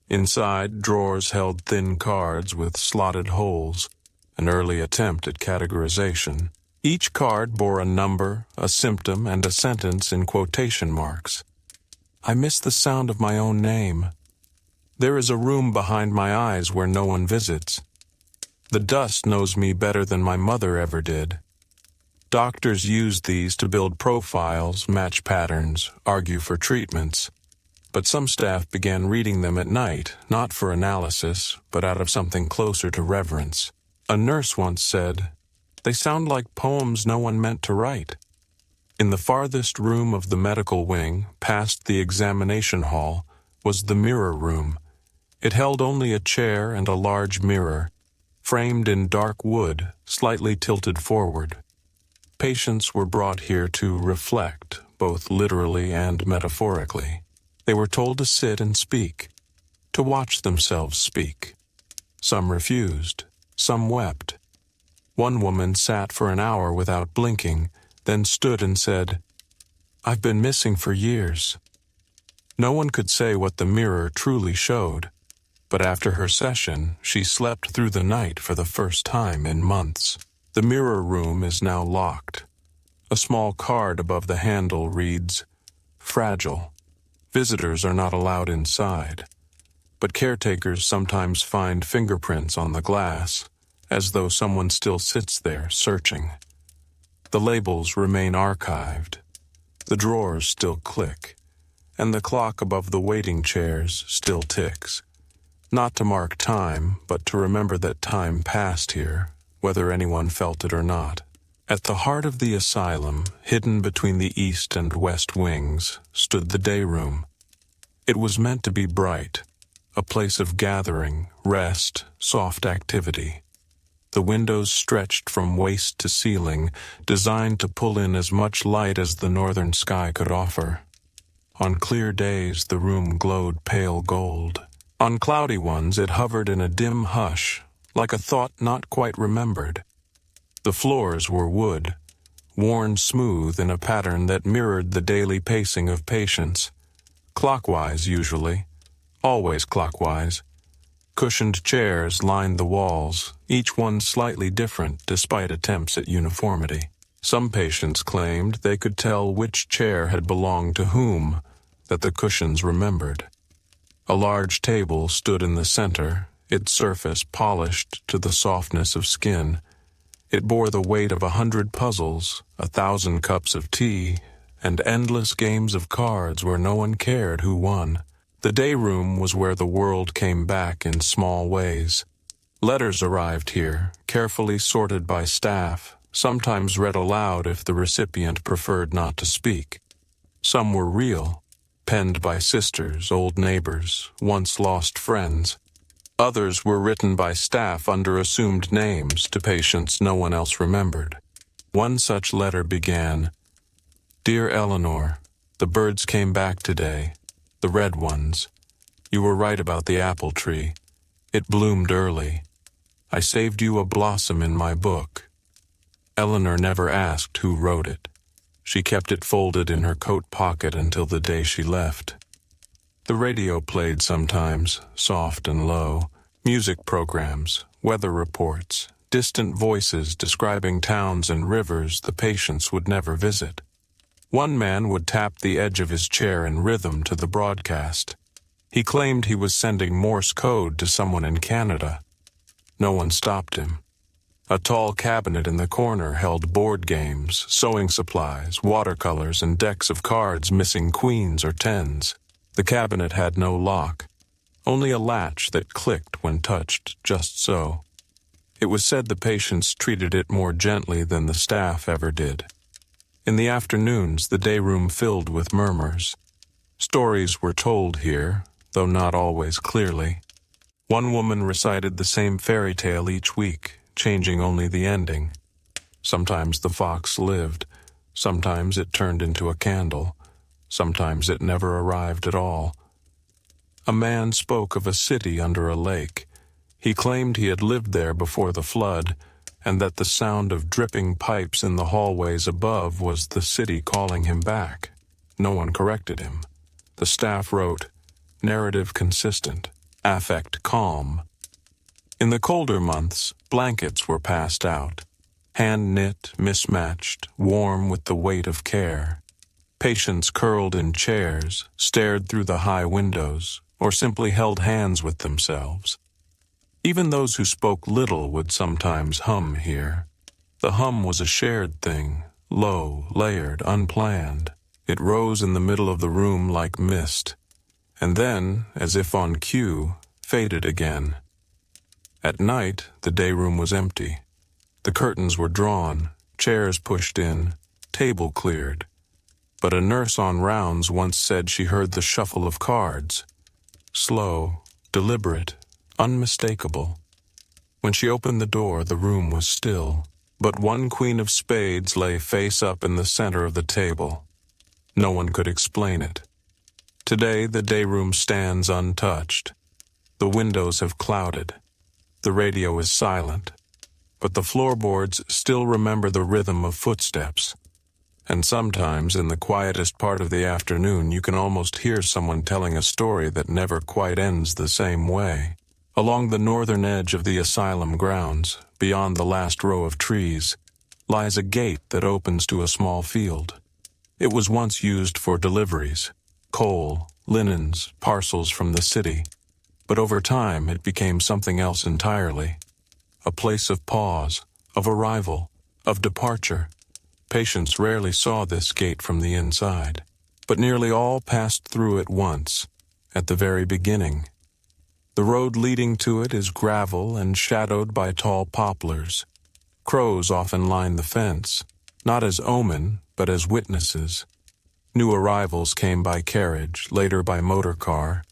Inside, drawers held thin cards with slotted holes, an early attempt at categorization. Each card bore a number, a symptom, and a sentence in quotation marks. "I miss the sound of my own name. There is a room behind my eyes where no one visits. The dust knows me better than my mother ever did." Doctors used these to build profiles, match patterns, argue for treatments. But some staff began reading them at night, not for analysis, but out of something closer to reverence. A nurse once said, "They sound like poems no one meant to write." In the farthest room of the medical wing, past the examination hall, was the mirror room. It held only a chair and a large mirror, framed in dark wood, slightly tilted forward. Patients were brought here to reflect, both literally and metaphorically. They were told to sit and speak, to watch themselves speak. Some refused, some wept. One woman sat for an hour without blinking, then stood and said, "I've been missing for years." No one could say what the mirror truly showed, but after her session, she slept through the night for the first time in months. The mirror room is now locked. A small card above the handle reads, "Fragile. Visitors are not allowed inside." But caretakers sometimes find fingerprints on the glass, as though someone still sits there searching. The labels remain archived. The drawers still click, and the clock above the waiting chairs still ticks. Not to mark time, but to remember that time passed here, whether anyone felt it or not. At the heart of the asylum, hidden between the east and west wings, stood the day room. It was meant to be bright, a place of gathering, rest, soft activity. The windows stretched from waist to ceiling, designed to pull in as much light as the northern sky could offer. On clear days, the room glowed pale gold. On cloudy ones, it hovered in a dim hush, like a thought not quite remembered. The floors were wood, worn smooth in a pattern that mirrored the daily pacing of patients. Clockwise, usually. Always clockwise. Cushioned chairs lined the walls, each one slightly different despite attempts at uniformity. Some patients claimed they could tell which chair had belonged to whom, that the cushions remembered. A large table stood in the center, its surface polished to the softness of skin. It bore the weight of 100 puzzles, 1,000 cups of tea, and endless games of cards where no one cared who won. The day room was where the world came back in small ways. Letters arrived here, carefully sorted by staff, sometimes read aloud if the recipient preferred not to speak. Some were real, penned by sisters, old neighbors, once lost friends. Others were written by staff under assumed names to patients no one else remembered. One such letter began, "Dear Eleanor, the birds came back today. The red ones. You were right about the apple tree. It bloomed early. I saved you a blossom in my book." Eleanor never asked who wrote it. She kept it folded in her coat pocket until the day she left. The radio played sometimes, soft and low, music programs, weather reports, distant voices describing towns and rivers the patients would never visit. One man would tap the edge of his chair in rhythm to the broadcast. He claimed he was sending Morse code to someone in Canada. No one stopped him. A tall cabinet in the corner held board games, sewing supplies, watercolors, and decks of cards missing queens or tens. The cabinet had no lock, only a latch that clicked when touched just so. It was said the patients treated it more gently than the staff ever did. In the afternoons, the day room filled with murmurs. Stories were told here, though not always clearly. One woman recited the same fairy tale each week, changing only the ending. Sometimes the fox lived, sometimes it turned into a candle, sometimes it never arrived at all. A man spoke of a city under a lake. He claimed he had lived there before the flood, and that the sound of dripping pipes in the hallways above was the city calling him back. No one corrected him. The staff wrote, "Narrative consistent, affect calm." In the colder months, blankets were passed out, hand-knit, mismatched, warm with the weight of care. Patients curled in chairs, stared through the high windows, or simply held hands with themselves. Even those who spoke little would sometimes hum here. The hum was a shared thing, low, layered, unplanned. It rose in the middle of the room like mist, and then, as if on cue, faded again. At night, the day room was empty. The curtains were drawn, chairs pushed in, table cleared. But a nurse on rounds once said she heard the shuffle of cards. Slow, deliberate, unmistakable. When she opened the door, the room was still, but one queen of spades lay face up in the center of the table. No one could explain it. Today, the day room stands untouched. The windows have clouded. The radio is silent, but the floorboards still remember the rhythm of footsteps. And sometimes, in the quietest part of the afternoon, you can almost hear someone telling a story that never quite ends the same way. Along the northern edge of the asylum grounds, beyond the last row of trees, lies a gate that opens to a small field. It was once used for deliveries, coal, linens, parcels from the city. But over time, it became something else entirely. A place of pause, of arrival, of departure. Patients rarely saw this gate from the inside, but nearly all passed through it once, at the very beginning. The road leading to it is gravel and shadowed by tall poplars. Crows often lined the fence, not as omen, but as witnesses. New arrivals came by carriage, later by motor car.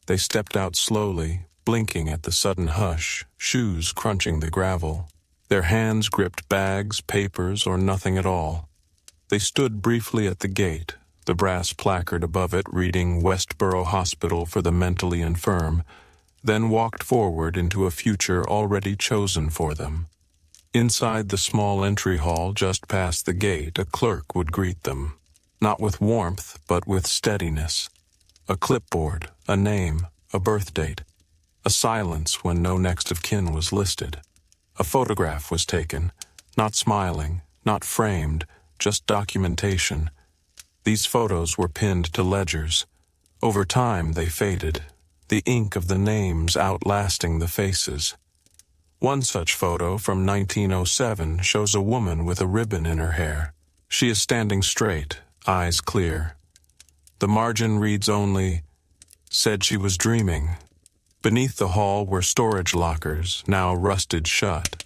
They stepped out slowly, blinking at the sudden hush, shoes crunching the gravel. Their hands gripped bags, papers, or nothing at all. They stood briefly at the gate, the brass placard above it reading Westboro Hospital for the Mentally Infirm, then walked forward into a future already chosen for them. Inside the small entry hall just past the gate, a clerk would greet them, not with warmth, but with steadiness. A clipboard, a name, a birth date. A silence when no next of kin was listed. A photograph was taken, not smiling, not framed, just documentation. These photos were pinned to ledgers. Over time they faded, the ink of the names outlasting the faces. One such photo from 1907 shows a woman with a ribbon in her hair. She is standing straight, eyes clear. The margin reads only, "Said she was dreaming." Beneath the hall were storage lockers, now rusted shut.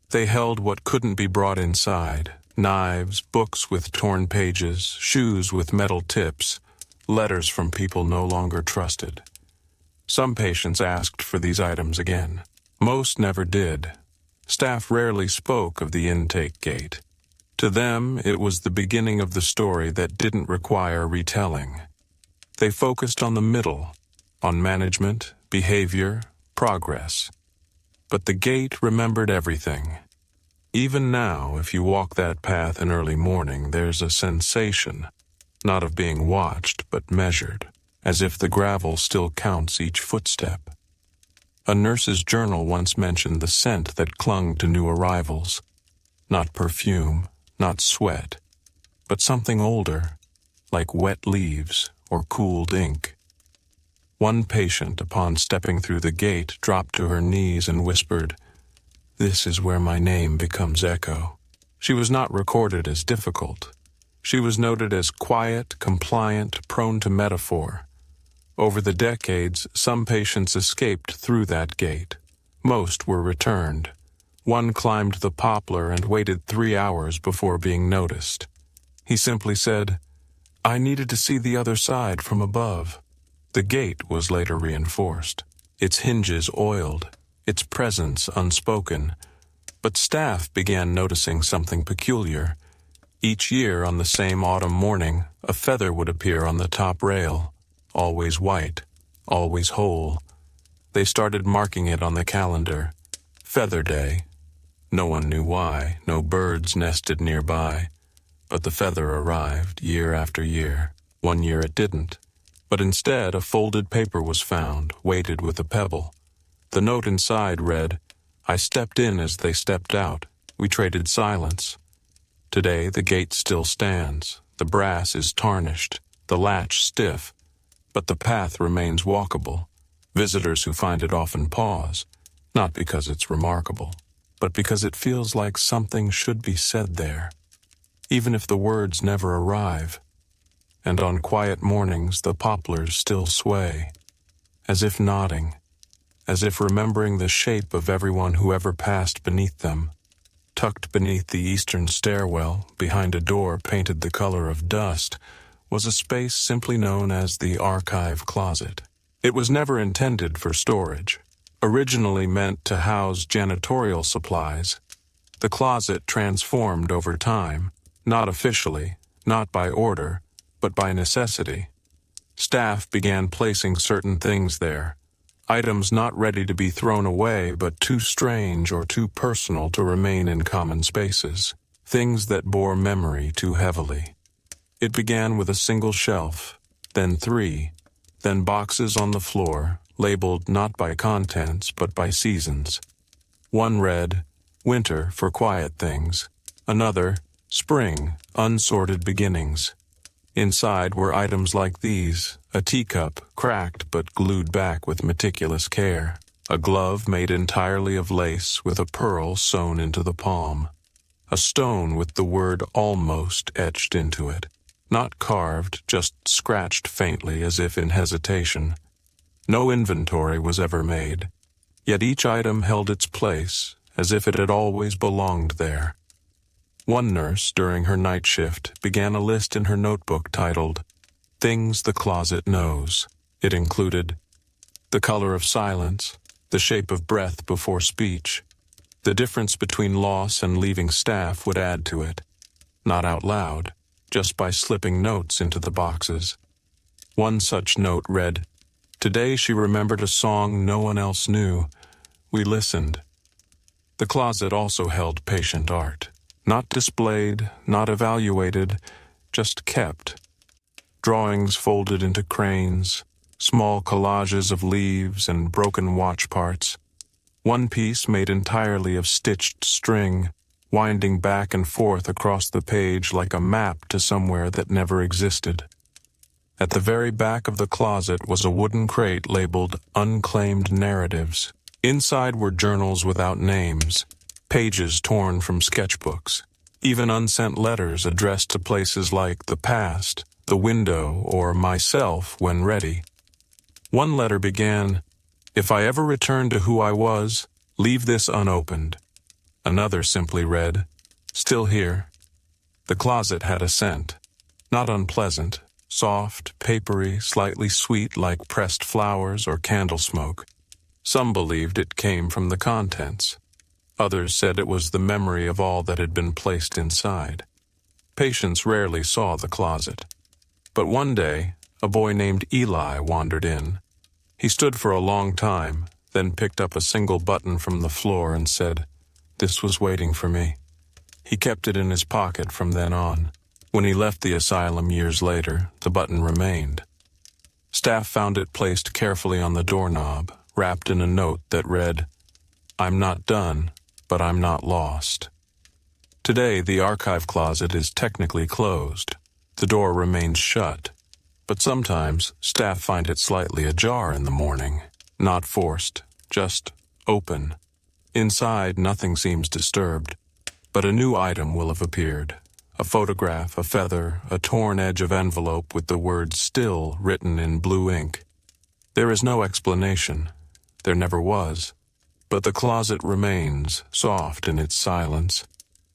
They held what couldn't be brought inside: knives, books with torn pages, shoes with metal tips, letters from people no longer trusted. Some patients asked for these items again. Most never did. Staff rarely spoke of the intake gate. To them, it was the beginning of the story that didn't require retelling. They focused on the middle, on management, behavior, progress. But the gate remembered everything. Even now, if you walk that path in early morning, there's a sensation, not of being watched, but measured, as if the gravel still counts each footstep. A nurse's journal once mentioned the scent that clung to new arrivals. Not perfume, not sweat, but something older, like wet leaves or cooled ink. One patient, upon stepping through the gate, dropped to her knees and whispered, "This is where my name becomes echo." She was not recorded as difficult. She was noted as quiet, compliant, prone to metaphor. Over the decades, some patients escaped through that gate. Most were returned. One climbed the poplar and waited 3 hours before being noticed. He simply said, "I needed to see the other side from above." The gate was later reinforced, its hinges oiled, its presence unspoken. But staff began noticing something peculiar. Each year on the same autumn morning, a feather would appear on the top rail, always white, always whole. They started marking it on the calendar. Feather Day. No one knew why, no birds nested nearby. But the feather arrived year after year. One year it didn't. But instead, a folded paper was found, weighted with a pebble. The note inside read, "I stepped in as they stepped out. We traded silence." Today, the gate still stands. The brass is tarnished, the latch stiff, but the path remains walkable. Visitors who find it often pause, not because it's remarkable, but because it feels like something should be said there, even if the words never arrive. And on quiet mornings, the poplars still sway, as if nodding, as if remembering the shape of everyone who ever passed beneath them. Tucked beneath the eastern stairwell, behind a door painted the color of dust, was a space simply known as the archive closet. It was never intended for storage. Originally meant to house janitorial supplies, the closet transformed over time, not officially, not by order, but by necessity. Staff began placing certain things there, items not ready to be thrown away but too strange or too personal to remain in common spaces, things that bore memory too heavily. It began with a single shelf, then 3, then boxes on the floor, labeled not by contents but by seasons. One read, "Winter for quiet things." Another, "Spring, unsorted beginnings." Inside were items like these: a teacup, cracked but glued back with meticulous care, a glove made entirely of lace with a pearl sewn into the palm, a stone with the word almost etched into it, not carved, just scratched faintly as if in hesitation. No inventory was ever made, yet each item held its place, as if it had always belonged there. One nurse, during her night shift, began a list in her notebook titled, "Things the Closet Knows." It included the color of silence, the shape of breath before speech. The difference between loss and leaving staff would add to it, not out loud, just by slipping notes into the boxes. One such note read, "Today she remembered a song no one else knew. We listened." The closet also held patient art. Not displayed, not evaluated, just kept. Drawings folded into cranes, small collages of leaves and broken watch parts. One piece made entirely of stitched string, winding back and forth across the page like a map to somewhere that never existed. At the very back of the closet was a wooden crate labeled "Unclaimed Narratives." Inside were journals without names, pages torn from sketchbooks, even unsent letters addressed to places like the past, the window, or myself when ready. One letter began, "If I ever return to who I was, leave this unopened." Another simply read, "Still here." The closet had a scent, not unpleasant, soft, papery, slightly sweet like pressed flowers or candle smoke. Some believed it came from the contents. Others said it was the memory of all that had been placed inside. Patients rarely saw the closet. But one day, a boy named Eli wandered in. He stood for a long time, then picked up a single button from the floor and said, "This was waiting for me." He kept it in his pocket from then on. When he left the asylum years later, the button remained. Staff found it placed carefully on the doorknob, wrapped in a note that read, "I'm not done, but I'm not lost." Today, the archive closet is technically closed. The door remains shut, but sometimes staff find it slightly ajar in the morning. Not forced, just open. Inside, nothing seems disturbed, but a new item will have appeared. A photograph, a feather, a torn edge of envelope with the word "still" written in blue ink. There is no explanation. There never was. But the closet remains, soft in its silence.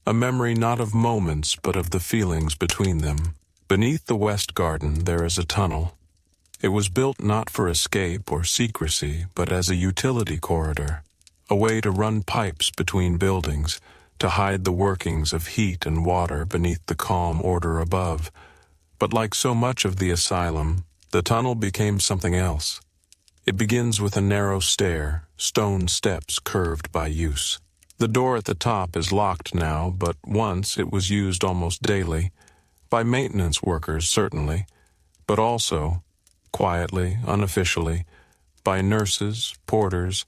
A memory not of moments, but of the feelings between them. Beneath the west garden there is a tunnel. It was built not for escape or secrecy, but as a utility corridor, a way to run pipes between buildings, to hide the workings of heat and water beneath the calm order above. But like so much of the asylum, the tunnel became something else. It begins with a narrow stair, stone steps curved by use. The door at the top is locked now, but once it was used almost daily, by maintenance workers certainly, but also, quietly, unofficially, by nurses, porters,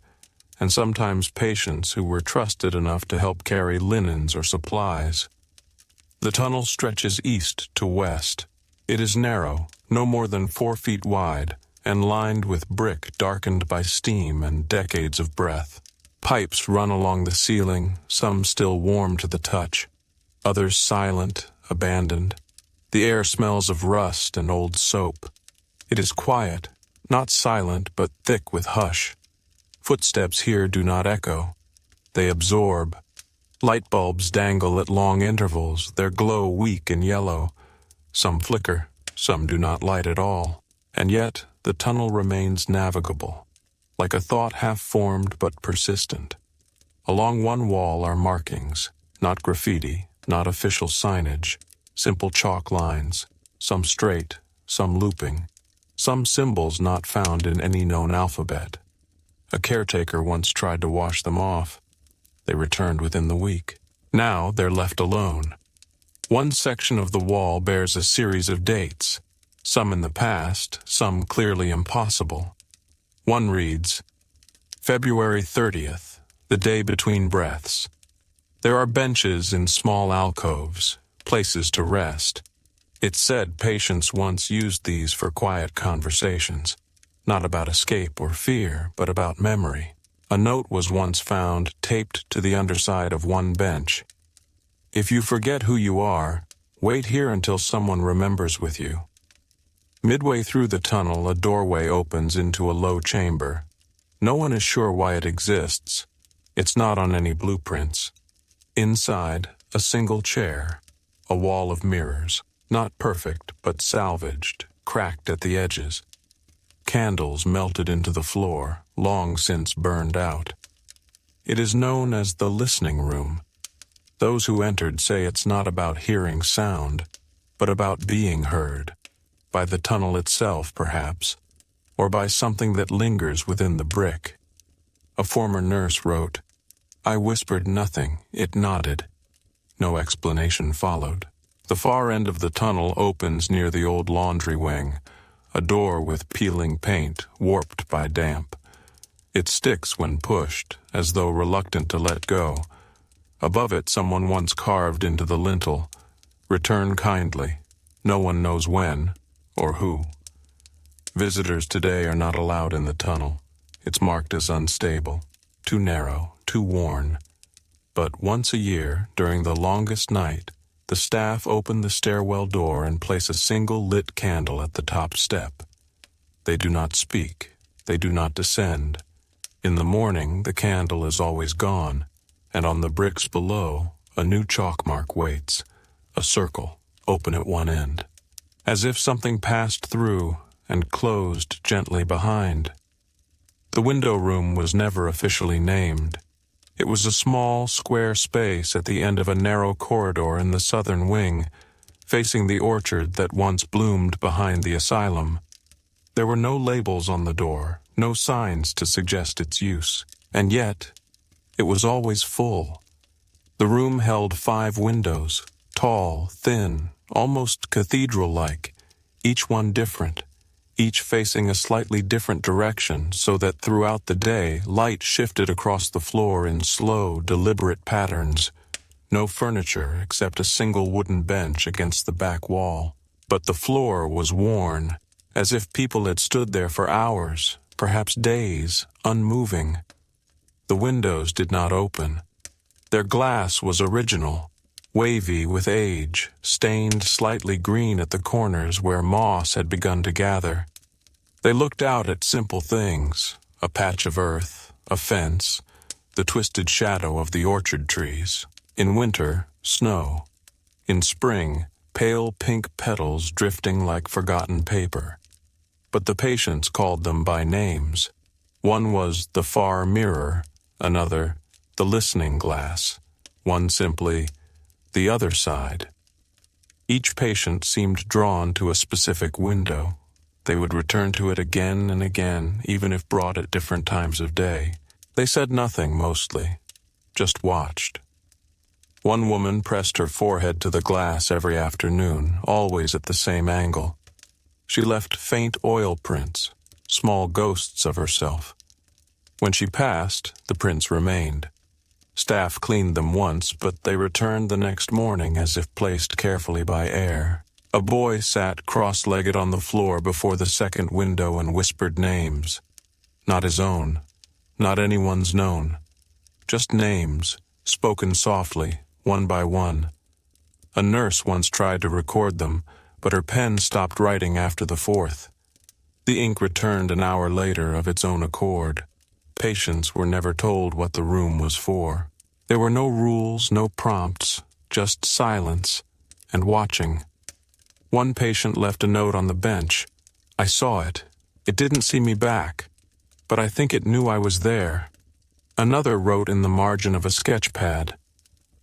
and sometimes patients who were trusted enough to help carry linens or supplies. The tunnel stretches east to west. It is narrow, no more than 4 feet wide, and lined with brick darkened by steam and decades of breath. Pipes run along the ceiling, some still warm to the touch, others silent, abandoned. The air smells of rust and old soap. It is quiet, not silent, but thick with hush. Footsteps here do not echo. They absorb. Light bulbs dangle at long intervals, their glow weak and yellow. Some flicker, some do not light at all. And yet, the tunnel remains navigable, like a thought half-formed but persistent. Along one wall are markings, not graffiti, not official signage, simple chalk lines, some straight, some looping, some symbols not found in any known alphabet. A caretaker once tried to wash them off. They returned within the week. Now they're left alone. One section of the wall bears a series of dates, some in the past, some clearly impossible. One reads, February 30th, the day between breaths. There are benches in small alcoves, places to rest. It's said patients once used these for quiet conversations, not about escape or fear, but about memory. A note was once found taped to the underside of one bench. If you forget who you are, wait here until someone remembers with you. Midway through the tunnel, a doorway opens into a low chamber. No one is sure why it exists. It's not on any blueprints. Inside, a single chair, a wall of mirrors, not perfect but salvaged, cracked at the edges. Candles melted into the floor, long since burned out. It is known as the listening room. Those who entered say it's not about hearing sound, but about being heard, by the tunnel itself, perhaps, or by something that lingers within the brick. A former nurse wrote, "I whispered nothing, it nodded." No explanation followed. The far end of the tunnel opens near the old laundry wing, a door with peeling paint, warped by damp. It sticks when pushed, as though reluctant to let go. Above it, someone once carved into the lintel, "Return kindly." No one knows when or who. Visitors today are not allowed in the tunnel. It's marked as unstable, too narrow, too worn. But once a year, during the longest night, the staff open the stairwell door and place a single lit candle at the top step. They do not speak. They do not descend. In the morning, the candle is always gone, and on the bricks below, a new chalk mark waits, a circle, open at one end, as if something passed through and closed gently behind. The window room was never officially named. It was a small, square space at the end of a narrow corridor in the southern wing, facing the orchard that once bloomed behind the asylum. There were no labels on the door, no signs to suggest its use, and yet it was always full. The room held 5 windows, tall, thin, almost cathedral-like, each one different, each facing a slightly different direction, so that throughout the day light shifted across the floor in slow, deliberate patterns. No furniture except a single wooden bench against the back wall. But the floor was worn, as if people had stood there for hours, perhaps days, unmoving. The windows did not open. Their glass was original, wavy with age, stained slightly green at the corners where moss had begun to gather. They looked out at simple things, a patch of earth, a fence, the twisted shadow of the orchard trees. In winter, snow. In spring, pale pink petals drifting like forgotten paper. But the patients called them by names. One was the far mirror, another, the listening glass, one simply, the other side. Each patient seemed drawn to a specific window. They would return to it again and again, even if brought at different times of day. They said nothing, mostly, just watched. One woman pressed her forehead to the glass every afternoon, always at the same angle. She left faint oil prints, small ghosts of herself. When she passed, the prints remained. Staff cleaned them once, but they returned the next morning as if placed carefully by air. A boy sat cross-legged on the floor before the second window and whispered names. Not his own, not anyone's known. Just names, spoken softly, one by one. A nurse once tried to record them, but her pen stopped writing after the 4th. The ink returned an hour later of its own accord. Patients were never told what the room was for. There were no rules, no prompts, just silence and watching. One patient left a note on the bench. I saw it. It didn't see me back, but I think it knew I was there. Another wrote in the margin of a sketch pad,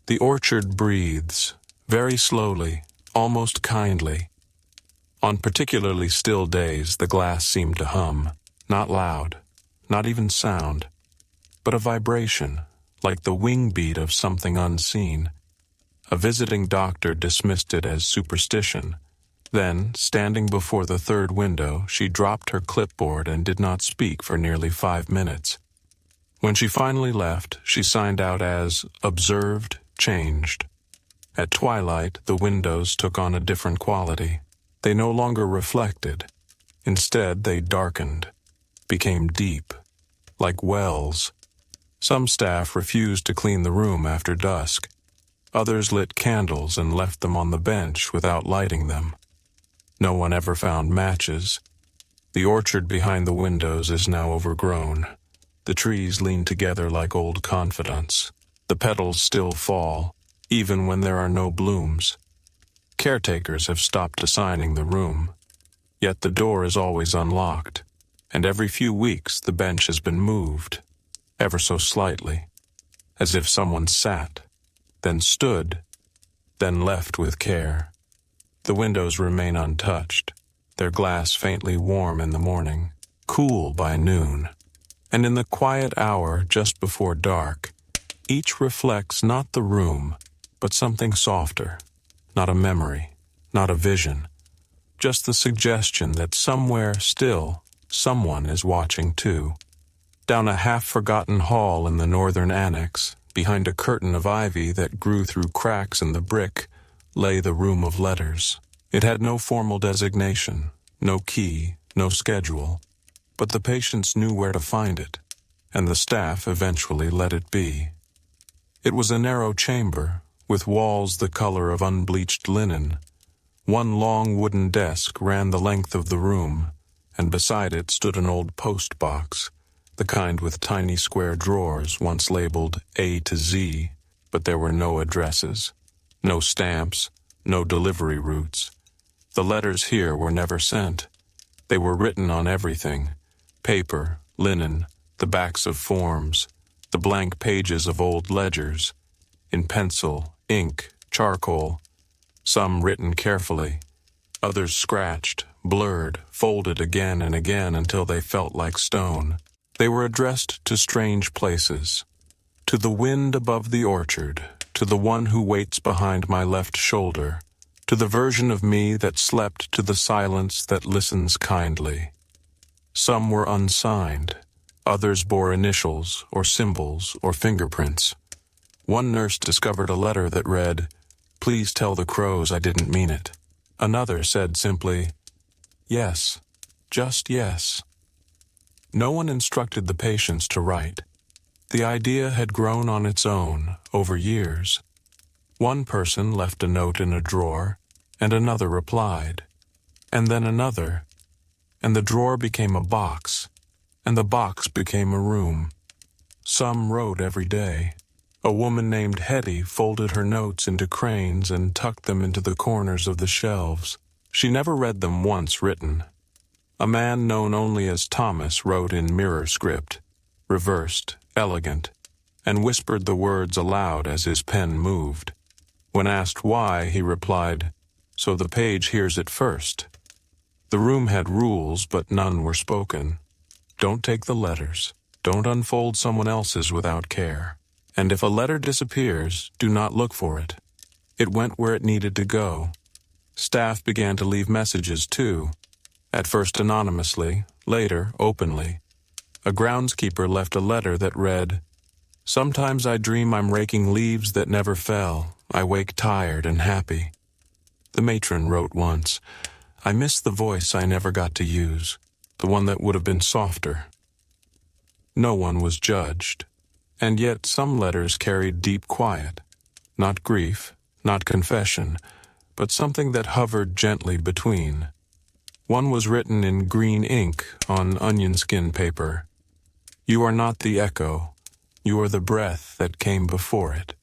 "The orchard breathes, very slowly, almost kindly." On particularly still days, the glass seemed to hum, not loud, not even sound, but a vibration, like the wing beat of something unseen. A visiting doctor dismissed it as superstition. Then, standing before the 3rd window, she dropped her clipboard and did not speak for nearly 5 minutes. When she finally left, she signed out as observed, changed. At twilight, the windows took on a different quality. They no longer reflected. Instead, they darkened, became deep, like wells. Some staff refused to clean the room after dusk. Others lit candles and left them on the bench without lighting them. No one ever found matches. The orchard behind the windows is now overgrown. The trees lean together like old confidants. The petals still fall, even when there are no blooms. Caretakers have stopped assigning the room. Yet the door is always unlocked, and every few weeks the bench has been moved, ever so slightly, as if someone sat, then stood, then left with care. The windows remain untouched, their glass faintly warm in the morning, cool by noon. And in the quiet hour just before dark, each reflects not the room, but something softer, not a memory, not a vision, just the suggestion that somewhere still someone is watching too. Down a half-forgotten hall in the northern annex, behind a curtain of ivy that grew through cracks in the brick, lay the room of letters. It had no formal designation, no key, no schedule. But the patients knew where to find it, and the staff eventually let it be. It was a narrow chamber, with walls the color of unbleached linen. One long wooden desk ran the length of the room, and beside it stood an old post box, the kind with tiny square drawers once labeled A to Z, but there were no addresses, no stamps, no delivery routes. The letters here were never sent. They were written on everything. Paper, linen, the backs of forms, the blank pages of old ledgers, in pencil, ink, charcoal, some written carefully, others scratched, blurred, folded again and again until they felt like stone. They were addressed to strange places, to the wind above the orchard, to the one who waits behind my left shoulder, to the version of me that slept to the silence that listens kindly. Some were unsigned, others bore initials or symbols or fingerprints. One nurse discovered a letter that read, "Please tell the crows I didn't mean it." Another said simply, "Yes, just yes." No one instructed the patients to write. The idea had grown on its own over years. One person left a note in a drawer, and another replied, and then another, and the drawer became a box, and the box became a room. Some wrote every day. A woman named Hetty folded her notes into cranes and tucked them into the corners of the shelves. She never read them once written. A man known only as Thomas wrote in mirror script, reversed, elegant, and whispered the words aloud as his pen moved. When asked why, he replied, "So the page hears it first." The room had rules, but none were spoken. Don't take the letters. Don't unfold someone else's without care. And if a letter disappears, do not look for it. It went where it needed to go. Staff began to leave messages, too. At first anonymously, later openly. A groundskeeper left a letter that read, "Sometimes I dream I'm raking leaves that never fell. I wake tired and happy." The matron wrote once, "I miss the voice I never got to use, the one that would have been softer." No one was judged, and yet some letters carried deep quiet, not grief, not confession, but something that hovered gently between. One was written in green ink on onion skin paper. "You are not the echo, you are the breath that came before it."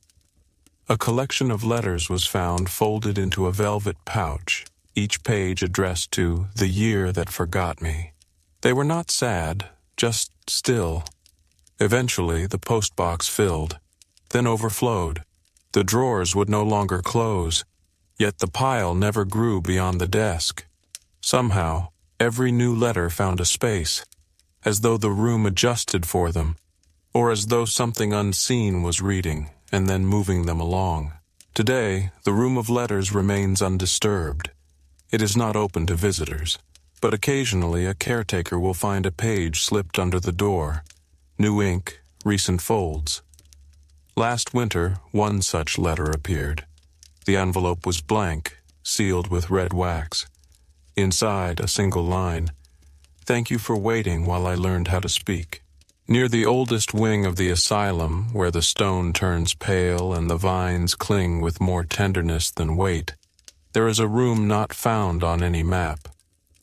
A collection of letters was found folded into a velvet pouch, each page addressed to "the year that forgot me." They were not sad, just still. Eventually, the postbox filled, then overflowed. The drawers would no longer close, yet the pile never grew beyond the desk. Somehow, every new letter found a space, as though the room adjusted for them, or as though something unseen was reading and then moving them along. Today, the room of letters remains undisturbed. It is not open to visitors, but occasionally a caretaker will find a page slipped under the door. New ink, recent folds. Last winter, one such letter appeared. The envelope was blank, sealed with red wax. Inside, a single line, "Thank you for waiting while I learned how to speak." Near the oldest wing of the asylum, where the stone turns pale and the vines cling with more tenderness than weight, there is a room not found on any map.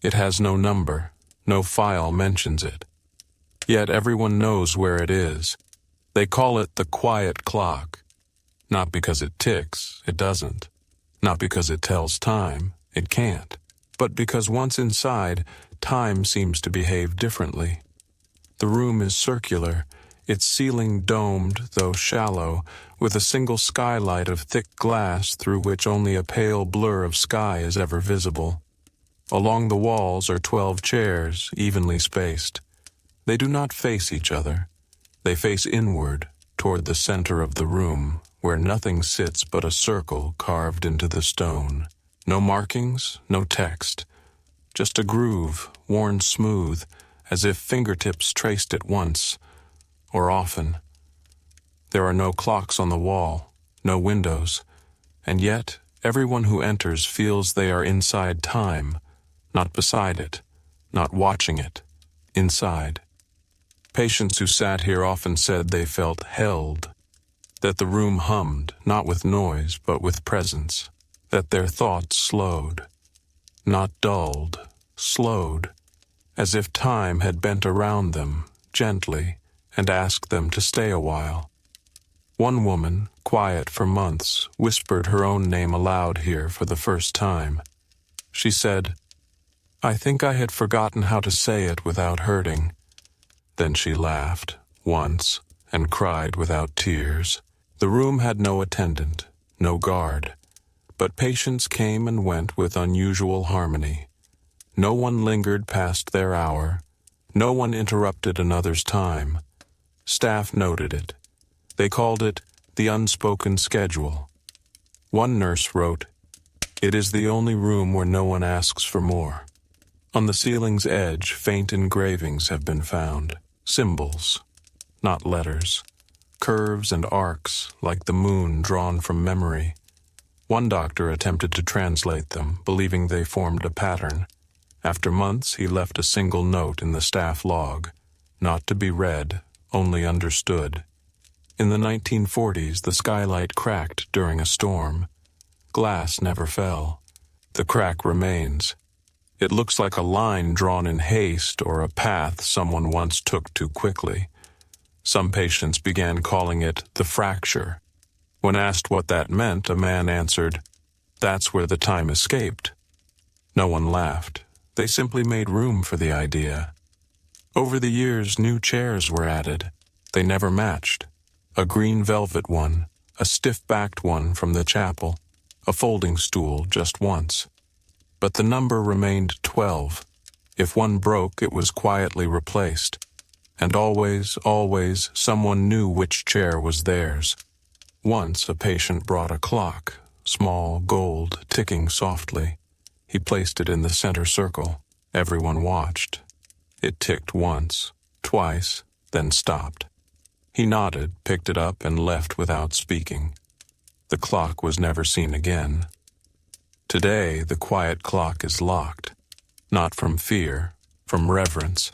It has no number, no file mentions it. Yet everyone knows where it is. They call it the quiet clock. Not because it ticks, it doesn't. Not because it tells time, it can't. But because once inside, time seems to behave differently. The room is circular, its ceiling domed, though shallow, with a single skylight of thick glass through which only a pale blur of sky is ever visible. Along the walls are 12 chairs, evenly spaced. They do not face each other. They face inward, toward the center of the room, where nothing sits but a circle carved into the stone. No markings, no text. Just a groove, worn smooth, as if fingertips traced it once, or often. There are no clocks on the wall, no windows, and yet everyone who enters feels they are inside time, not beside it, not watching it, inside. Patients who sat here often said they felt held, that the room hummed, not with noise, but with presence, that their thoughts slowed, not dulled, slowed, as if time had bent around them, gently, and asked them to stay a while. One woman, quiet for months, whispered her own name aloud here for the first time. She said, "I think I had forgotten how to say it without hurting." Then she laughed, once, and cried without tears. The room had no attendant, no guard, but patients came and went with unusual harmony. No one lingered past their hour. No one interrupted another's time. Staff noted it. They called it the unspoken schedule. One nurse wrote, "It is the only room where no one asks for more." On the ceiling's edge, faint engravings have been found. Symbols, not letters. Curves and arcs, like the moon drawn from memory. One doctor attempted to translate them, believing they formed a pattern. After months, he left a single note in the staff log, not to be read, only understood. In the 1940s, the skylight cracked during a storm. Glass never fell. The crack remains. It looks like a line drawn in haste or a path someone once took too quickly. Some patients began calling it the fracture. When asked what that meant, a man answered, "That's where the time escaped." No one laughed. They simply made room for the idea. Over the years, new chairs were added. They never matched. A green velvet one, a stiff-backed one from the chapel, a folding stool just once. But the number remained 12. If one broke, it was quietly replaced. And always, always, someone knew which chair was theirs. Once a patient brought a clock, small, gold, ticking softly. He placed it in the center circle. Everyone watched. It ticked once, twice, then stopped. He nodded, picked it up, and left without speaking. The clock was never seen again. Today, the quiet clock is locked, not from fear, from reverence.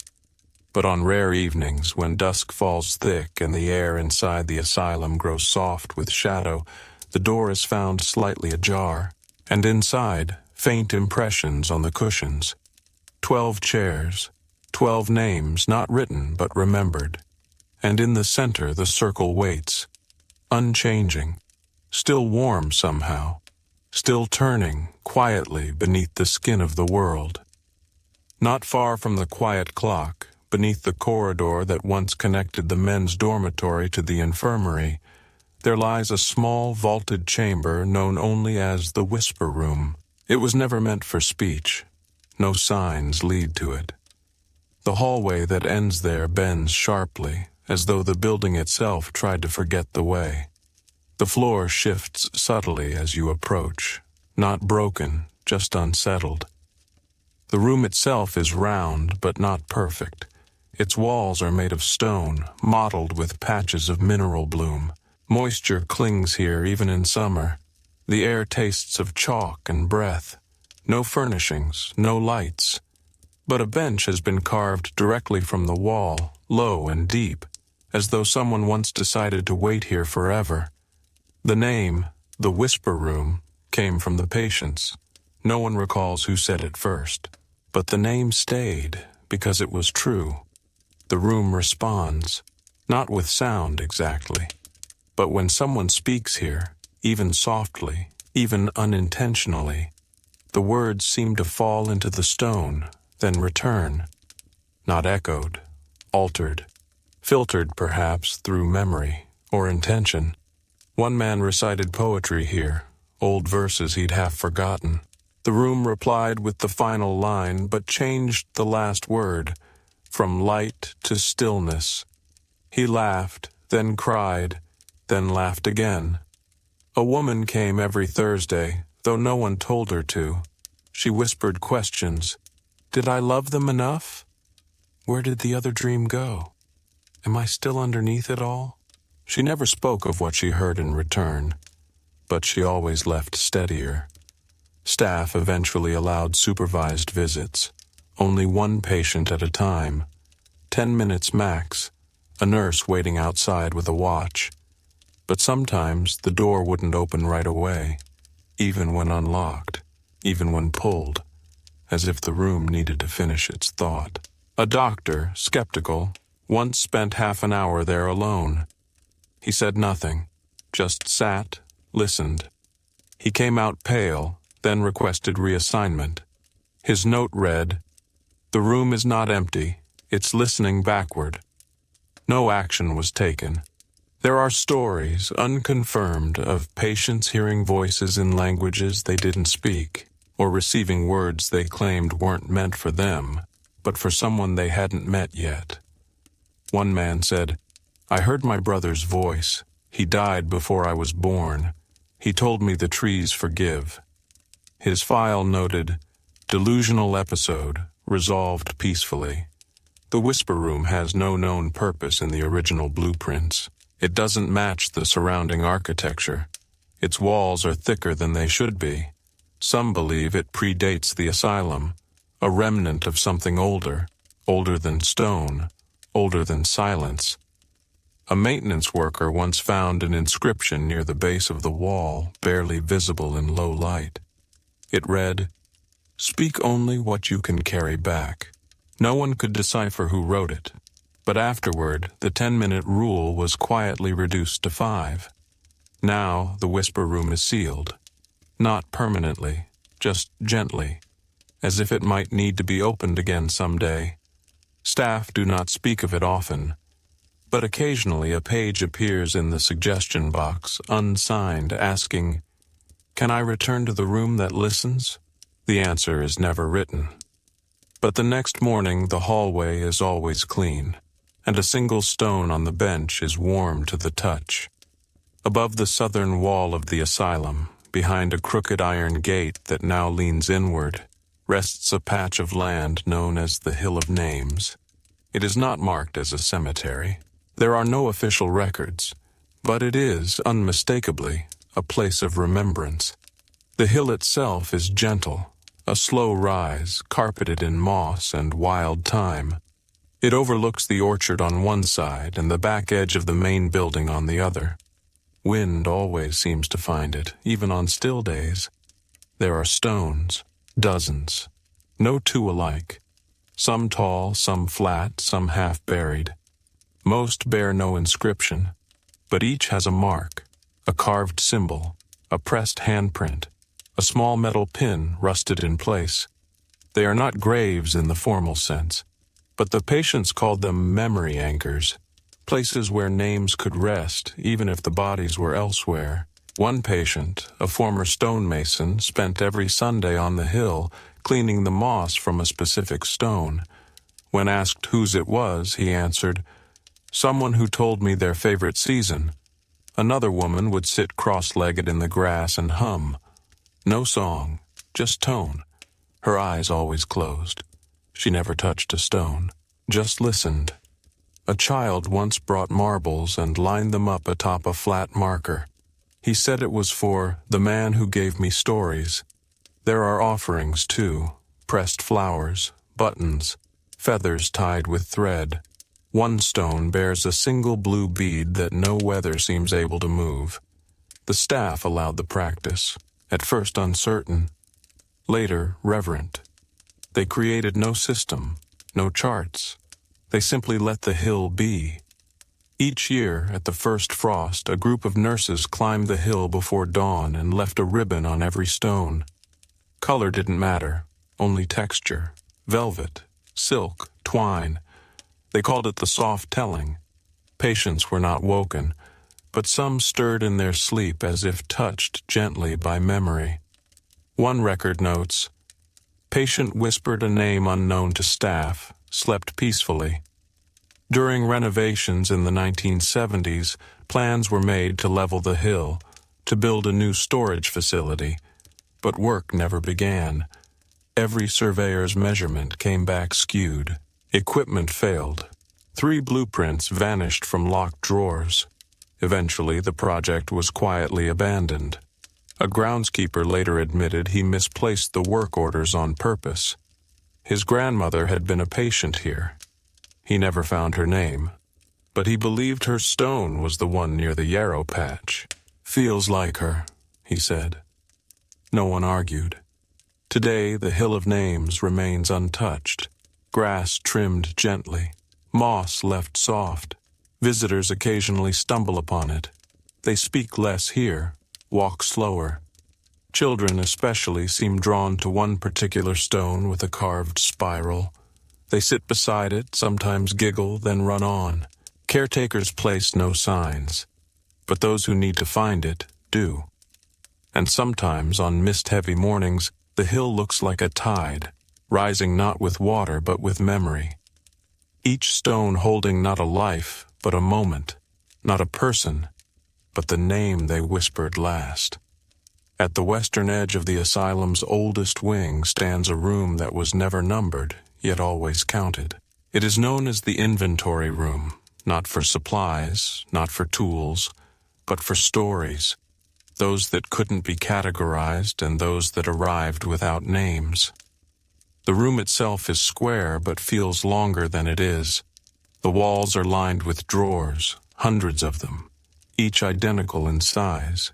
But on rare evenings, when dusk falls thick and the air inside the asylum grows soft with shadow, the door is found slightly ajar, and inside, faint impressions on the cushions. 12 chairs, 12 names not written but remembered. And in the center, the circle waits, unchanging, still warm somehow, still turning quietly beneath the skin of the world. Not far from the quiet clock, beneath the corridor that once connected the men's dormitory to the infirmary, there lies a small vaulted chamber known only as the whisper room. It was never meant for speech. No signs lead to it. The hallway that ends there bends sharply, as though the building itself tried to forget the way. The floor shifts subtly as you approach, not broken, just unsettled. The room itself is round, but not perfect. Its walls are made of stone, mottled with patches of mineral bloom. Moisture clings here even in summer. The air tastes of chalk and breath. No furnishings, no lights. But a bench has been carved directly from the wall, low and deep, as though someone once decided to wait here forever. The name, the whisper room, came from the patients. No one recalls who said it first. But the name stayed because it was true. The room responds, not with sound exactly, but when someone speaks here, even softly, even unintentionally, the words seem to fall into the stone, then return, not echoed, altered, filtered perhaps through memory or intention. One man recited poetry here, old verses he'd half forgotten. The room replied with the final line, but changed the last word, from light to stillness. He laughed, then cried, then laughed again. A woman came every Thursday, though no one told her to. She whispered questions. Did I love them enough? Where did the other dream go? Am I still underneath it all? She never spoke of what she heard in return, but she always left steadier. Staff eventually allowed supervised visits, only one patient at a time, 10 minutes max, a nurse waiting outside with a watch. But sometimes the door wouldn't open right away, even when unlocked, even when pulled, as if the room needed to finish its thought. A doctor, skeptical, once spent half an hour there alone. He said nothing, just sat, listened. He came out pale, then requested reassignment. His note read, "The room is not empty, it's listening backward." No action was taken. There are stories, unconfirmed, of patients hearing voices in languages they didn't speak, or receiving words they claimed weren't meant for them, but for someone they hadn't met yet. One man said, "I heard my brother's voice. He died before I was born. He told me the trees forgive." His file noted, "Delusional episode, resolved peacefully." The whisper room has no known purpose in the original blueprints. It doesn't match the surrounding architecture. Its walls are thicker than they should be. Some believe it predates the asylum, a remnant of something older, older than stone, older than silence. A maintenance worker once found an inscription near the base of the wall, barely visible in low light. It read, "Speak only what you can carry back." No one could decipher who wrote it, but afterward the 10-minute rule was quietly reduced to 5. Now the whisper room is sealed, not permanently, just gently, as if it might need to be opened again someday. Staff do not speak of it often, but occasionally a page appears in the suggestion box, unsigned, asking, "Can I return to the room that listens?" The answer is never written. But the next morning the hallway is always clean, and a single stone on the bench is warm to the touch. Above the southern wall of the asylum, behind a crooked iron gate that now leans inward, rests a patch of land known as the Hill of Names. It is not marked as a cemetery. There are no official records, but it is, unmistakably, a place of remembrance. The hill itself is gentle, a slow rise, carpeted in moss and wild thyme. It overlooks the orchard on one side and the back edge of the main building on the other. Wind always seems to find it, even on still days. There are stones, dozens, no two alike. Some tall, some flat, some half-buried. Most bear no inscription, but each has a mark, a carved symbol, a pressed handprint, a small metal pin rusted in place. They are not graves in the formal sense, but the patients called them memory anchors, places where names could rest even if the bodies were elsewhere. One patient, a former stonemason, spent every Sunday on the hill cleaning the moss from a specific stone. When asked whose it was, he answered, "Someone who told me their favorite season." Another woman would sit cross-legged in the grass and hum. No song, just tone. Her eyes always closed. She never touched a stone, just listened. A child once brought marbles and lined them up atop a flat marker. He said it was for the man who gave me stories. There are offerings, too, pressed flowers, buttons, feathers tied with thread. One stone bears a single blue bead that no weather seems able to move. The staff allowed the practice, at first uncertain, later reverent. They created no system, no charts, They simply let the hill be. Each year, at the first frost, a group of nurses climbed the hill before dawn and left a ribbon on every stone. Color didn't matter, only texture. Velvet, silk, twine. They called it the soft telling. Patients were not woken, but some stirred in their sleep as if touched gently by memory. One record notes, "Patient whispered a name unknown to staff, slept peacefully." During renovations in the 1970s, plans were made to level the hill, to build a new storage facility, but work never began. Every surveyor's measurement came back skewed. Equipment failed. 3 blueprints vanished from locked drawers. Eventually, the project was quietly abandoned. A groundskeeper later admitted he misplaced the work orders on purpose. His grandmother had been a patient here. He never found her name, but he believed her stone was the one near the yarrow patch. "Feels like her," he said. No one argued. Today, the Hill of Names remains untouched. Grass trimmed gently, moss left soft. Visitors occasionally stumble upon it. They speak less here, walk slower. Children especially seem drawn to one particular stone with a carved spiral. They sit beside it, sometimes giggle, then run on. Caretakers place no signs, but those who need to find it do. And sometimes, on mist-heavy mornings, the hill looks like a tide, rising not with water but with memory. Each stone holding not a life, but a moment, not a person, but the name they whispered last. At the western edge of the asylum's oldest wing stands a room that was never numbered, yet always counted. It is known as the inventory room, not for supplies, not for tools, but for stories. Those that couldn't be categorized and those that arrived without names. The room itself is square but feels longer than it is. The walls are lined with drawers, hundreds of them, each identical in size,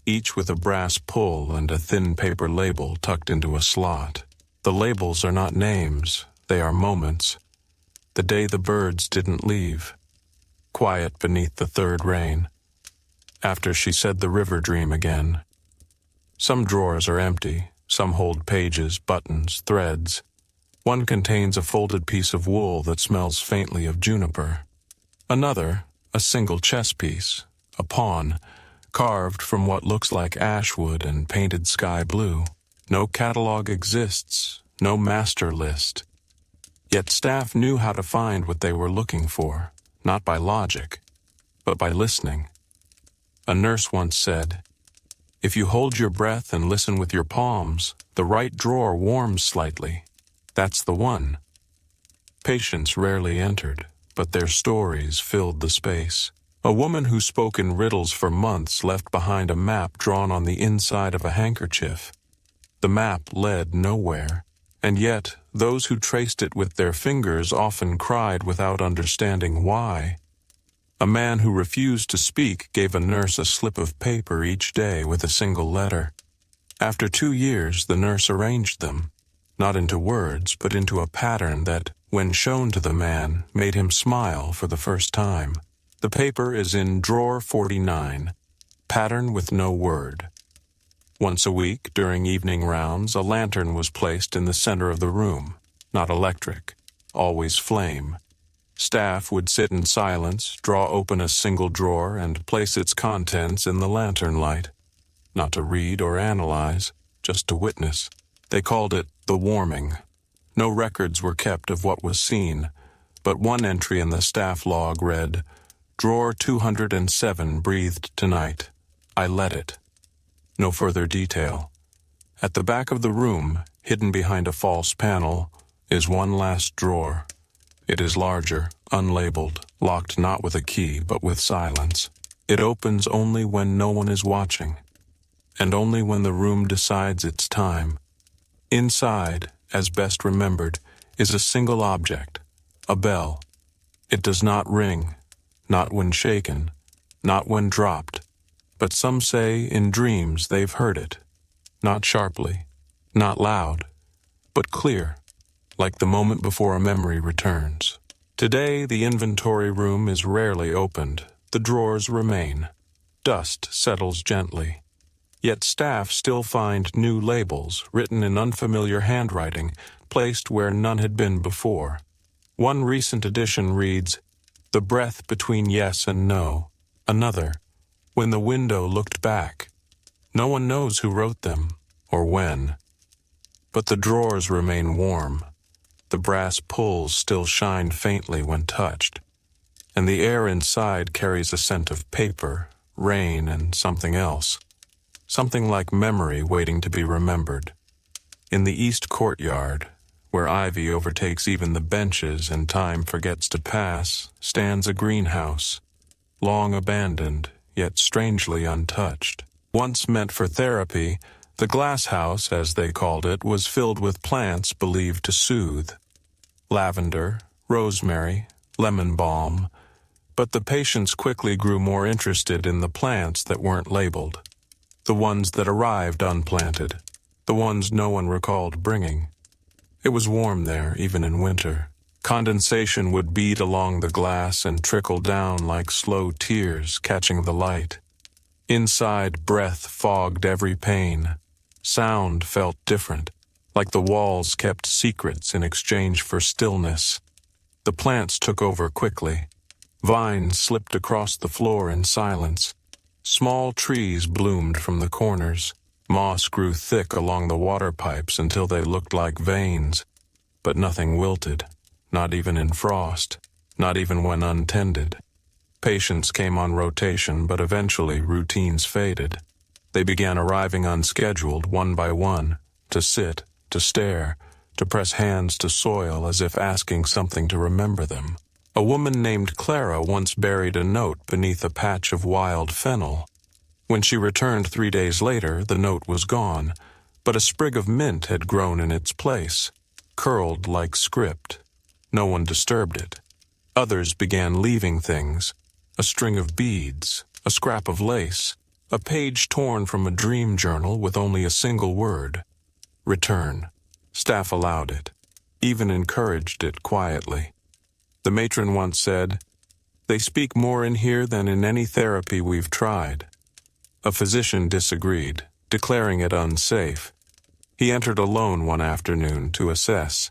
each with a brass pull and a thin paper label tucked into a slot. The labels are not names, they are moments. The day the birds didn't leave. Quiet beneath the third rain. After she said the river dream again. Some drawers are empty, some hold pages, buttons, threads. One contains a folded piece of wool that smells faintly of juniper. Another, a single chess piece, a pawn, carved from what looks like ash wood and painted sky blue. No catalog exists, no master list. Yet staff knew how to find what they were looking for, not by logic, but by listening. A nurse once said, "If you hold your breath and listen with your palms, the right drawer warms slightly. That's the one." Patients rarely entered, but their stories filled the space. A woman who spoke in riddles for months left behind a map drawn on the inside of a handkerchief. The map led nowhere, and yet those who traced it with their fingers often cried without understanding why. A man who refused to speak gave a nurse a slip of paper each day with a single letter. After 2 years, the nurse arranged them, not into words, but into a pattern that, when shown to the man, made him smile for the first time. The paper is in drawer 49, pattern with no word. Once a week, during evening rounds, a lantern was placed in the center of the room, not electric, always flame. Staff would sit in silence, draw open a single drawer, and place its contents in the lantern light. Not to read or analyze, just to witness. They called it the warming. No records were kept of what was seen, but one entry in the staff log read, "Drawer 207 breathed tonight. I let it." No further detail. At the back of the room, hidden behind a false panel, is one last drawer. It is larger, unlabeled, locked not with a key but with silence. It opens only when no one is watching, and only when the room decides its time. Inside, as best remembered, is a single object, a bell. It does not ring, not when shaken, not when dropped, but some say in dreams they've heard it. Not sharply, not loud, but clear, like the moment before a memory returns. Today, the inventory room is rarely opened. The drawers remain. Dust settles gently. Yet staff still find new labels, written in unfamiliar handwriting, placed where none had been before. One recent edition reads, "The breath between yes and no." Another, "When the window looked back." No one knows who wrote them, or when. But the drawers remain warm. The brass pulls still shine faintly when touched, and the air inside carries a scent of paper, rain, and something else. Something like memory waiting to be remembered. In the east courtyard, where ivy overtakes even the benches and time forgets to pass, stands a greenhouse, long abandoned, yet strangely untouched. Once meant for therapy, the glass house, as they called it, was filled with plants believed to soothe. Lavender, rosemary, lemon balm, but the patients quickly grew more interested in the plants that weren't labeled. The ones that arrived unplanted, the ones no one recalled bringing. It was warm there, even in winter. Condensation would bead along the glass and trickle down like slow tears catching the light. Inside, breath fogged every pane. Sound felt different, like the walls kept secrets in exchange for stillness. The plants took over quickly. Vines slipped across the floor in silence. Small trees bloomed from the corners. Moss grew thick along the water pipes until they looked like veins. But nothing wilted, not even in frost, not even when untended. Patients came on rotation, but eventually routines faded. They began arriving unscheduled, one by one, to sit, to stare, to press hands to soil as if asking something to remember them. A woman named Clara once buried a note beneath a patch of wild fennel. When she returned 3 days later, the note was gone, but a sprig of mint had grown in its place, curled like script. No one disturbed it. Others began leaving things: a string of beads, a scrap of lace, a page torn from a dream journal with only a single word: return. Staff allowed it, even encouraged it quietly. The matron once said, "They speak more in here than in any therapy we've tried." A physician disagreed, declaring it unsafe. He entered alone one afternoon to assess.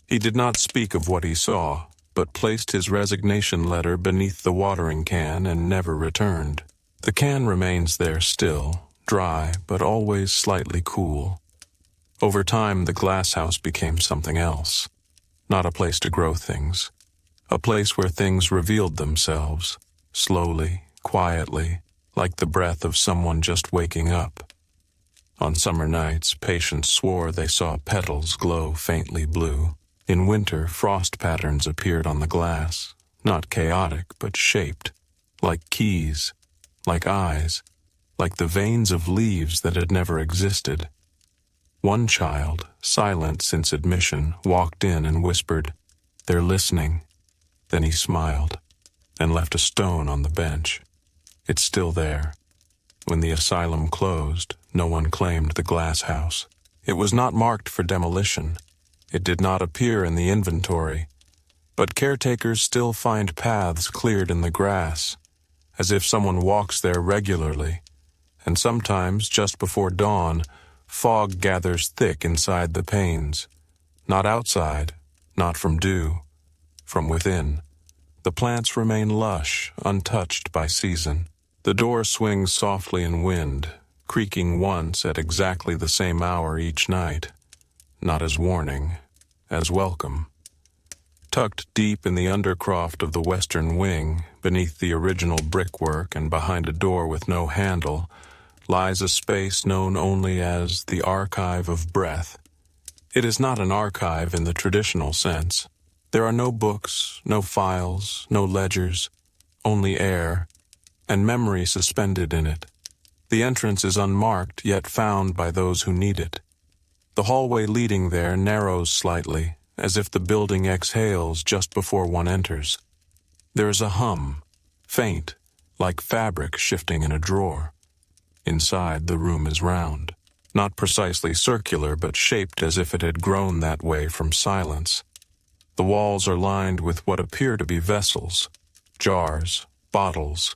He did not speak of what he saw, but placed his resignation letter beneath the watering can and never returned. The can remains there still, dry but always slightly cool. Over time, the glass house became something else. Not a place to grow things. A place where things revealed themselves, slowly, quietly, like the breath of someone just waking up. On summer nights, patients swore they saw petals glow faintly blue. In winter, frost patterns appeared on the glass, not chaotic, but shaped, like keys, like eyes, like the veins of leaves that had never existed. One child, silent since admission, walked in and whispered, "They're listening." Then he smiled and left a stone on the bench. It's still there. When the asylum closed, no one claimed the glass house. It was not marked for demolition. It did not appear in the inventory. But caretakers still find paths cleared in the grass, as if someone walks there regularly. And sometimes, just before dawn, fog gathers thick inside the panes. Not outside, not from dew, from within. The plants remain lush, untouched by season. The door swings softly in wind, creaking once at exactly the same hour each night. Not as warning, as welcome. Tucked deep in the undercroft of the western wing, beneath the original brickwork and behind a door with no handle, lies a space known only as the Archive of Breath. It is not an archive in the traditional sense. There are no books, no files, no ledgers, only air, and memory suspended in it. The entrance is unmarked, yet found by those who need it. The hallway leading there narrows slightly, as if the building exhales just before one enters. There is a hum, faint, like fabric shifting in a drawer. Inside, the room is round, not precisely circular, but shaped as if it had grown that way from silence. The walls are lined with what appear to be vessels, jars, bottles,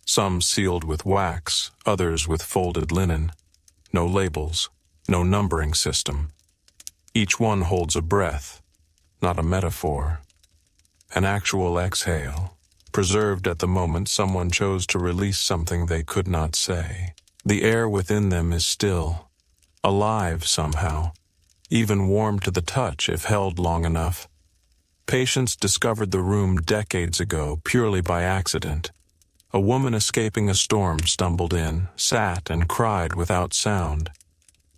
some sealed with wax, others with folded linen. No labels, no numbering system. Each one holds a breath, not a metaphor. An actual exhale, preserved at the moment someone chose to release something they could not say. The air within them is still, alive somehow, even warm to the touch if held long enough. Patients discovered the room decades ago purely by accident. A woman escaping a storm stumbled in, sat, and cried without sound.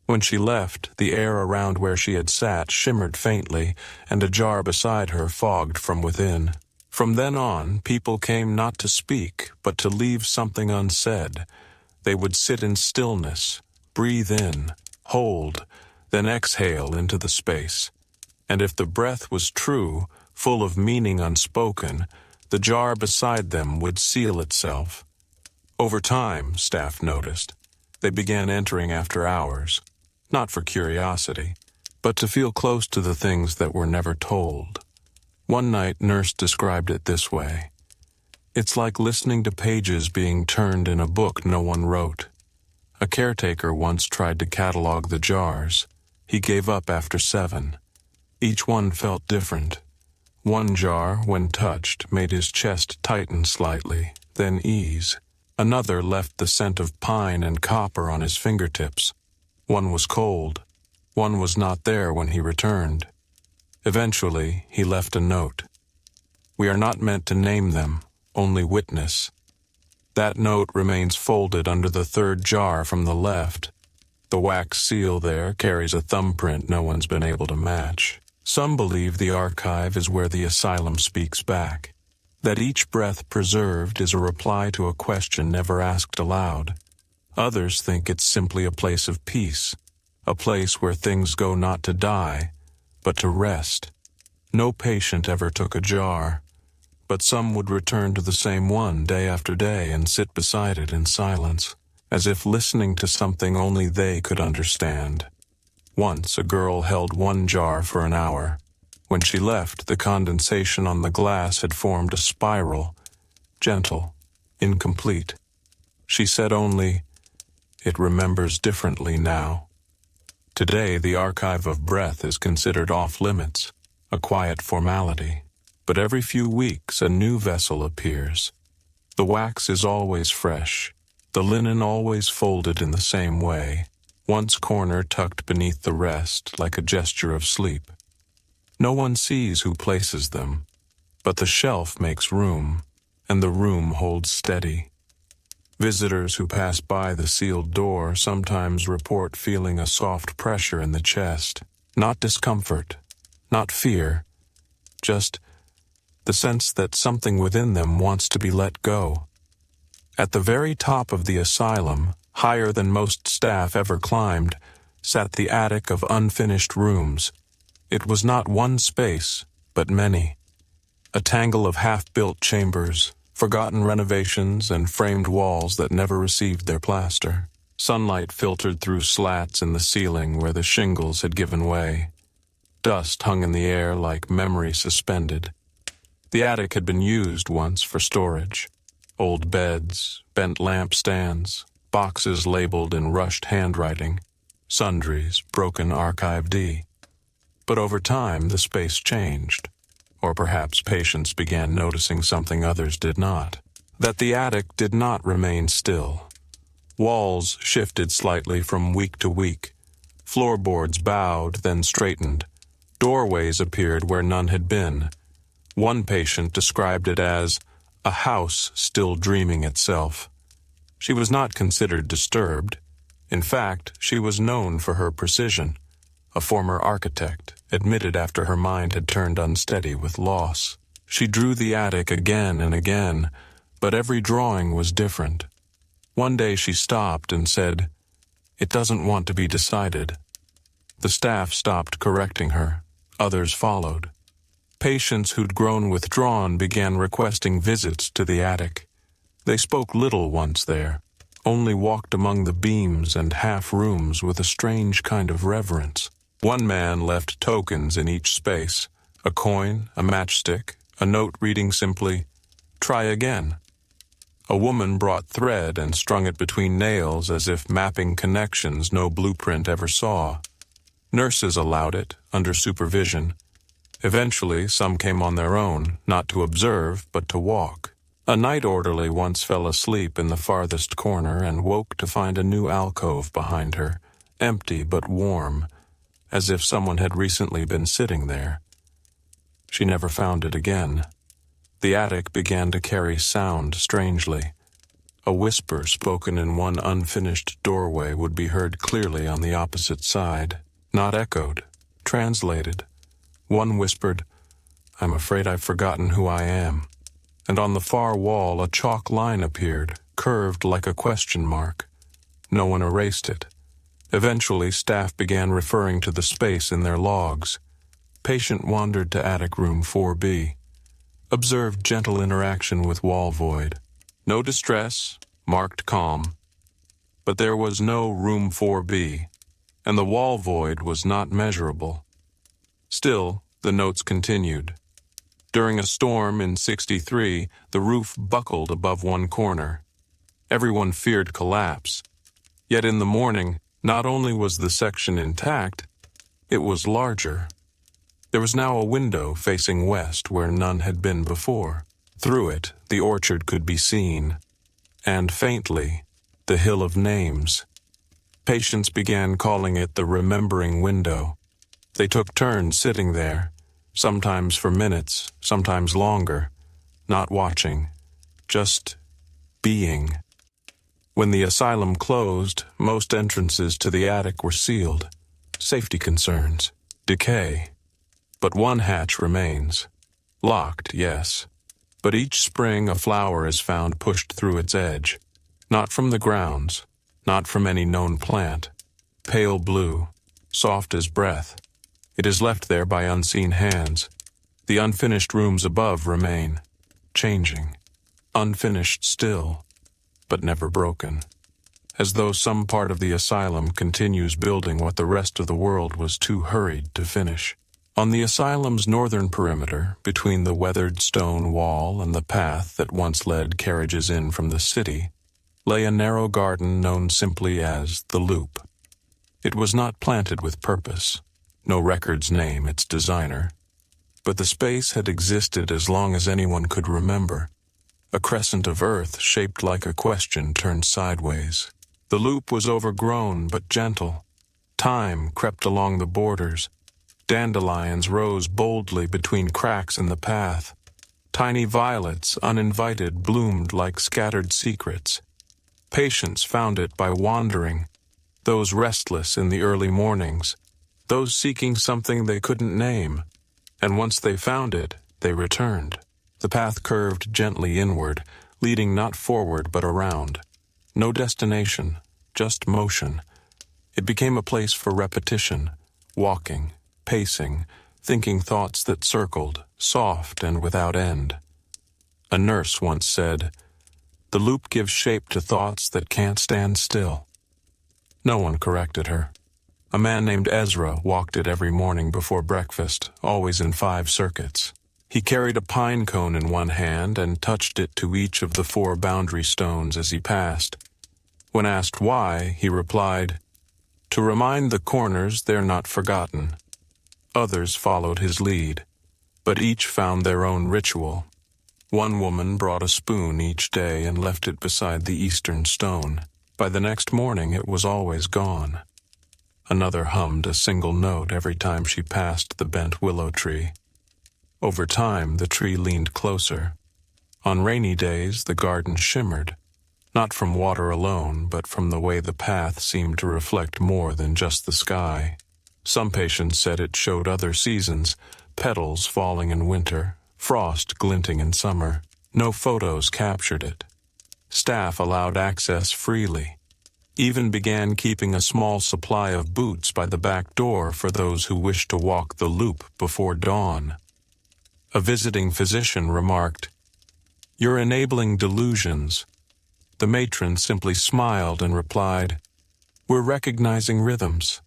When she left, the air around where she had sat shimmered faintly, and a jar beside her fogged from within. From then on, people came not to speak, but to leave something unsaid. They would sit in stillness, breathe in, hold, then exhale into the space. And if the breath was true, full of meaning unspoken, the jar beside them would seal itself. Over time, staff noticed, they began entering after hours, not for curiosity, but to feel close to the things that were never told. One night, nurse described it this way: "It's like listening to pages being turned in a book no one wrote." A caretaker once tried to catalog the jars. He gave up after 7. Each one felt different. One jar, when touched, made his chest tighten slightly, then ease. Another left the scent of pine and copper on his fingertips. One was cold. One was not there when he returned. Eventually, he left a note. "We are not meant to name them, only witness." That note remains folded under the 3rd jar from the left. The wax seal there carries a thumbprint no one's been able to match. Some believe the archive is where the asylum speaks back, that each breath preserved is a reply to a question never asked aloud. Others think it's simply a place of peace, a place where things go not to die, but to rest. No patient ever took a jar, but some would return to the same one day after day and sit beside it in silence, as if listening to something only they could understand. Once a girl held one jar for an hour. When she left, the condensation on the glass had formed a spiral, gentle, incomplete. She said only, "It remembers differently now." Today, the archive of breath is considered off-limits, a quiet formality. But every few weeks, a new vessel appears. The wax is always fresh, the linen always folded in the same way, one's corner tucked beneath the rest like a gesture of sleep. No one sees who places them, but the shelf makes room, and the room holds steady. Visitors who pass by the sealed door sometimes report feeling a soft pressure in the chest, not discomfort, not fear, just the sense that something within them wants to be let go. At the very top of the asylum, higher than most staff ever climbed, sat the attic of unfinished rooms. It was not one space, but many. A tangle of half-built chambers, forgotten renovations, and framed walls that never received their plaster. Sunlight filtered through slats in the ceiling where the shingles had given way. Dust hung in the air like memory suspended. The attic had been used once for storage. Old beds, bent lampstands, boxes labeled in rushed handwriting, sundries, broken archive D. But over time, the space changed. Or perhaps patients began noticing something others did not. That the attic did not remain still. Walls shifted slightly from week to week. Floorboards bowed, then straightened. Doorways appeared where none had been. One patient described it as a house still dreaming itself. She was not considered disturbed. In fact, she was known for her precision. A former architect, admitted after her mind had turned unsteady with loss. She drew the attic again and again, but every drawing was different. One day she stopped and said, "It doesn't want to be decided." The staff stopped correcting her. Others followed. Patients who'd grown withdrawn began requesting visits to the attic. They spoke little once there, only walked among the beams and half rooms with a strange kind of reverence. One man left tokens in each space, A coin, a matchstick, a note reading simply, "Try again." A woman brought thread and strung it between nails as if mapping connections no blueprint ever saw. Nurses allowed it, under supervision. Eventually, some came on their own, not to observe, but to walk. A night orderly once fell asleep in the farthest corner and woke to find a new alcove behind her, empty but warm, as if someone had recently been sitting there. She never found it again. The attic began to carry sound strangely. A whisper spoken in one unfinished doorway would be heard clearly on the opposite side, not echoed, translated. One whispered, "I'm afraid I've forgotten who I am." And on the far wall a chalk line appeared, curved like a question mark. No one erased it. Eventually, staff began referring to the space in their logs. Patient wandered to attic room 4B. Observed gentle interaction with wall void. No distress, marked calm. But there was no room 4B, and the wall void was not measurable. Still, the notes continued. During a storm in '63, the roof buckled above one corner. Everyone feared collapse. Yet in the morning, not only was the section intact, it was larger. There was now a window facing west where none had been before. Through it, the orchard could be seen, and faintly, the Hill of Names. Patients began calling it the remembering window. They took turns sitting there, sometimes for minutes, sometimes longer, not watching, just being. When the asylum closed, most entrances to the attic were sealed. Safety concerns, decay. But one hatch remains. Locked, yes. But each spring a flower is found pushed through its edge. Not from the grounds, not from any known plant. Pale blue, soft as breath. It is left there by unseen hands. The unfinished rooms above remain, changing. Unfinished still, but never broken. As though some part of the asylum continues building what the rest of the world was too hurried to finish. On the asylum's northern perimeter, between the weathered stone wall and the path that once led carriages in from the city, lay a narrow garden known simply as the Loop. It was not planted with purpose. No records name its designer. But the space had existed as long as anyone could remember. A crescent of earth shaped like a question turned sideways. The Loop was overgrown but gentle. Time crept along the borders. Dandelions rose boldly between cracks in the path. Tiny violets, uninvited, bloomed like scattered secrets. Patients found it by wandering, those restless in the early mornings, those seeking something they couldn't name. And once they found it, they returned. The path curved gently inward, leading not forward but around. No destination, just motion. It became a place for repetition, walking, pacing, thinking thoughts that circled, soft and without end. A nurse once said, "The Loop gives shape to thoughts that can't stand still." No one corrected her. A man named Ezra walked it every morning before breakfast, always in 5 circuits. He carried a pine cone in one hand and touched it to each of the 4 boundary stones as he passed. When asked why, he replied, "To remind the corners they're not forgotten." Others followed his lead, but each found their own ritual. One woman brought a spoon each day and left it beside the eastern stone. By the next morning it was always gone. Another hummed a single note every time she passed the bent willow tree. Over time, the tree leaned closer. On rainy days, the garden shimmered, not from water alone, but from the way the path seemed to reflect more than just the sky. Some patients said it showed other seasons, petals falling in winter, frost glinting in summer. No photos captured it. Staff allowed access freely, even began keeping a small supply of boots by the back door for those who wished to walk the Loop before dawn. A visiting physician remarked, "You're enabling delusions." The matron simply smiled and replied, "We're recognizing rhythms."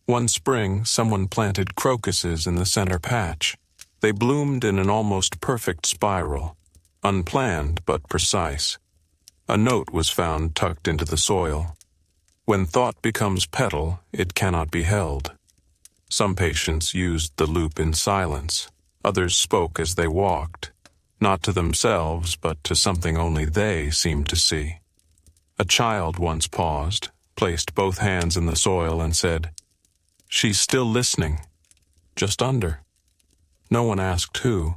One spring, someone planted crocuses in the center patch. They bloomed in an almost perfect spiral, unplanned but precise. A note was found tucked into the soil. When thought becomes petal, it cannot be held. Some patients used the loop in silence. Others spoke as they walked, not to themselves, but to something only they seemed to see. A child once paused, placed both hands in the soil, and said, "She's still listening, just under." No one asked who.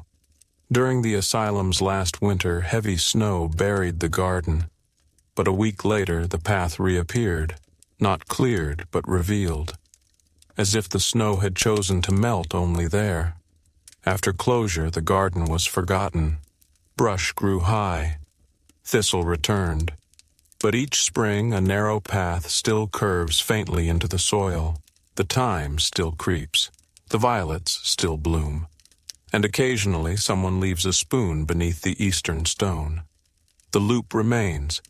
During the asylum's last winter, heavy snow buried the garden, but a week later the path reappeared, not cleared but revealed, as if the snow had chosen to melt only there. After closure, the garden was forgotten. Brush grew high. Thistle returned. But each spring, a narrow path still curves faintly into the soil. The thyme still creeps. The violets still bloom. And occasionally someone leaves a spoon beneath the eastern stone. The loop remains,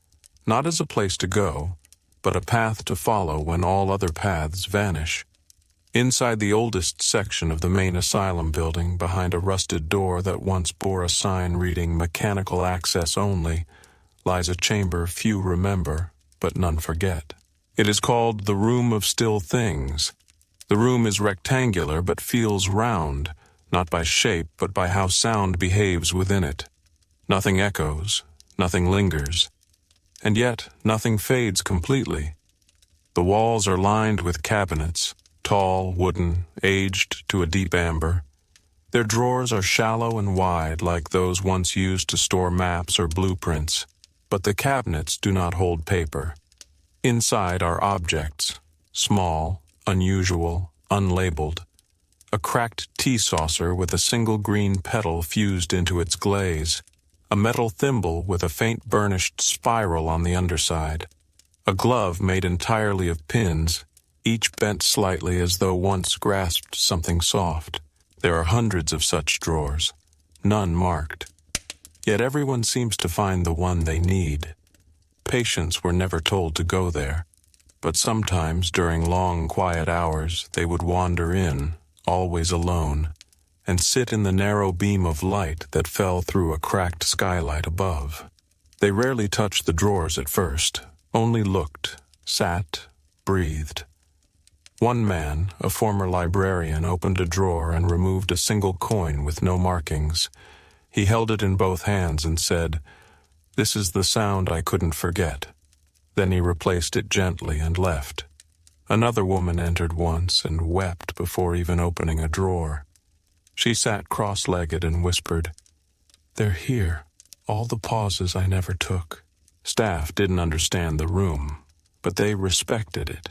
not as a place to go, but a path to follow when all other paths vanish. Inside the oldest section of the main asylum building, behind a rusted door that once bore a sign reading "Mechanical Access Only," lies a chamber few remember, but none forget. It is called the Room of Still Things. The room is rectangular but feels round, not by shape but by how sound behaves within it. Nothing echoes, nothing lingers, and yet nothing fades completely. The walls are lined with cabinets, tall, wooden, aged to a deep amber. Their drawers are shallow and wide, like those once used to store maps or blueprints. But the cabinets do not hold paper. Inside are objects, small, unusual, unlabeled. A cracked tea saucer with a single green petal fused into its glaze. A metal thimble with a faint burnished spiral on the underside. A glove made entirely of pins, each bent slightly as though once grasped something soft. There are hundreds of such drawers, none marked. Yet everyone seems to find the one they need. Patients were never told to go there, but sometimes during long, quiet hours they would wander in, always alone, and sit in the narrow beam of light that fell through a cracked skylight above. They rarely touched the drawers at first, only looked, sat, breathed. One man, a former librarian, opened a drawer and removed a single coin with no markings. He held it in both hands and said, "This is the sound I couldn't forget." Then he replaced it gently and left. Another woman entered once and wept before even opening a drawer. She sat cross-legged and whispered, "They're here, all the pauses I never took." Staff didn't understand the room, but they respected it.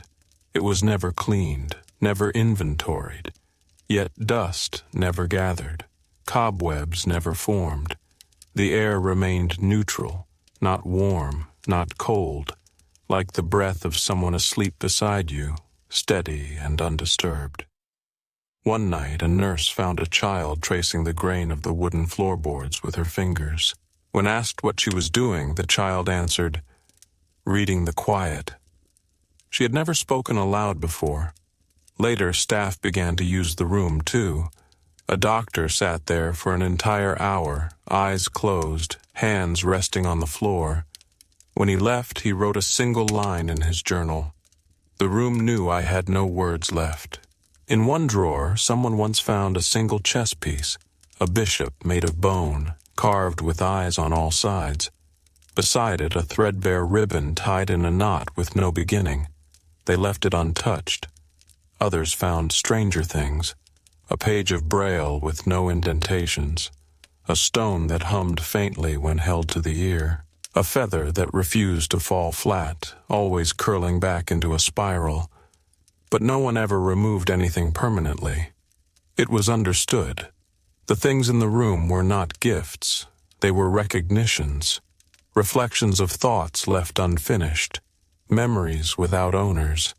It was never cleaned, never inventoried, yet dust never gathered, cobwebs never formed. The air remained neutral, not warm, not cold, like the breath of someone asleep beside you, steady and undisturbed. One night, a nurse found a child tracing the grain of the wooden floorboards with her fingers. When asked what she was doing, the child answered, "Reading the quiet." She had never spoken aloud before. Later, staff began to use the room, too. A doctor sat there for an entire hour, eyes closed, hands resting on the floor. When he left, he wrote a single line in his journal. "The room knew I had no words left." In one drawer, someone once found a single chess piece, a bishop made of bone, carved with eyes on all sides. Beside it, a threadbare ribbon tied in a knot with no beginning. They left it untouched. Others found stranger things, a page of braille with no indentations, a stone that hummed faintly when held to the ear, a feather that refused to fall flat, always curling back into a spiral. But no one ever removed anything permanently. It was understood. The things in the room were not gifts. They were recognitions, reflections of thoughts left unfinished, memories without owners,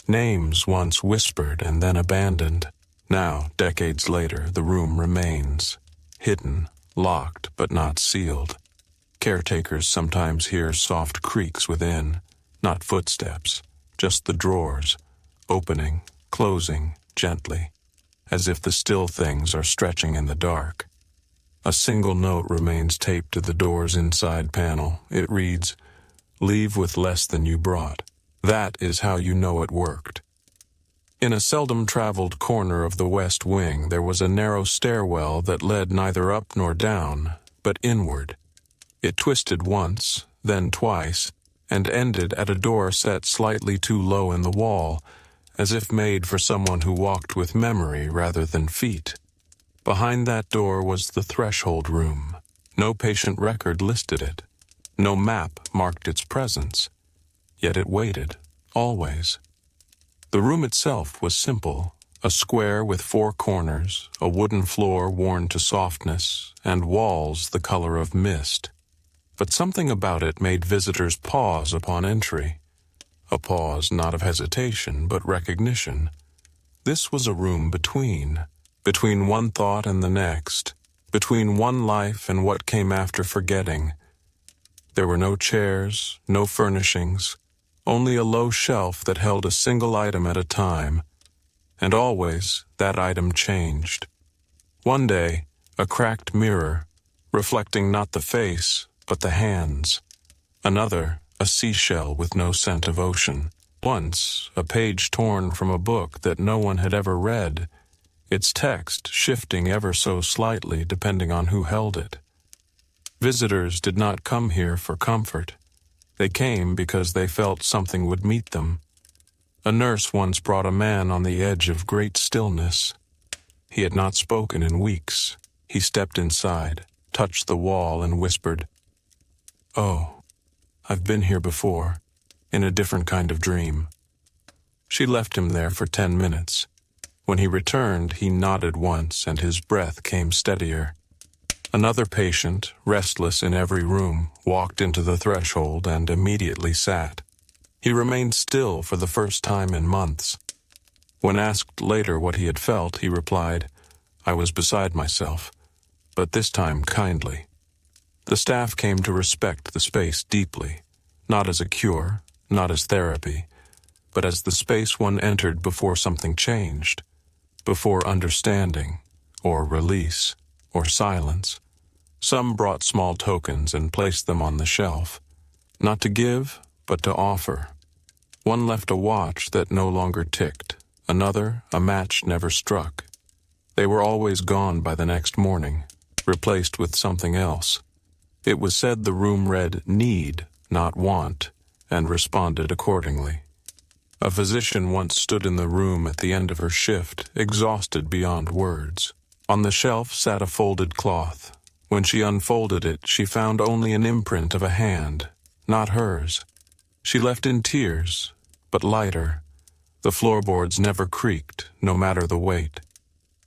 names once whispered and then abandoned. Now, decades later, the room remains, hidden, locked but not sealed. Caretakers sometimes hear soft creaks within, not footsteps, just the drawers, opening, closing gently, as if the still things are stretching in the dark. A single note remains taped to the door's inside panel. It reads, "Leave with less than you brought." That is how you know it worked. In a seldom-traveled corner of the West Wing, there was a narrow stairwell that led neither up nor down, but inward. It twisted once, then twice, and ended at a door set slightly too low in the wall, as if made for someone who walked with memory rather than feet. Behind that door was the threshold room. No patient record listed it. No map marked its presence. Yet it waited, always. The room itself was simple, a square with 4 corners, a wooden floor worn to softness, and walls the color of mist. But something about it made visitors pause upon entry. A pause not of hesitation, but recognition. This was a room between one thought and the next, between one life and what came after forgetting. There were no chairs, no furnishings, only a low shelf that held a single item at a time, and always that item changed. One day, a cracked mirror, reflecting not the face, but the hands. Another, a seashell with no scent of ocean. Once, a page torn from a book that no one had ever read, its text shifting ever so slightly depending on who held it. Visitors did not come here for comfort. They came because they felt something would meet them. A nurse once brought a man on the edge of great stillness. He had not spoken in weeks. He stepped inside, touched the wall, and whispered, "Oh, I've been here before, in a different kind of dream." She left him there for 10 minutes. When he returned, he nodded once, and his breath came steadier. Another patient, restless in every room, walked into the threshold and immediately sat. He remained still for the first time in months. When asked later what he had felt, he replied, "I was beside myself, but this time kindly." The staff came to respect the space deeply, not as a cure, not as therapy, but as the space one entered before something changed, before understanding, or release, or silence. Some brought small tokens and placed them on the shelf, not to give, but to offer. One left a watch that no longer ticked, another a match never struck. They were always gone by the next morning, replaced with something else. It was said the room read need, not want, and responded accordingly. A physician once stood in the room at the end of her shift, exhausted beyond words. On the shelf sat a folded cloth. When she unfolded it, she found only an imprint of a hand, not hers. She left in tears, but lighter. The floorboards never creaked, no matter the weight.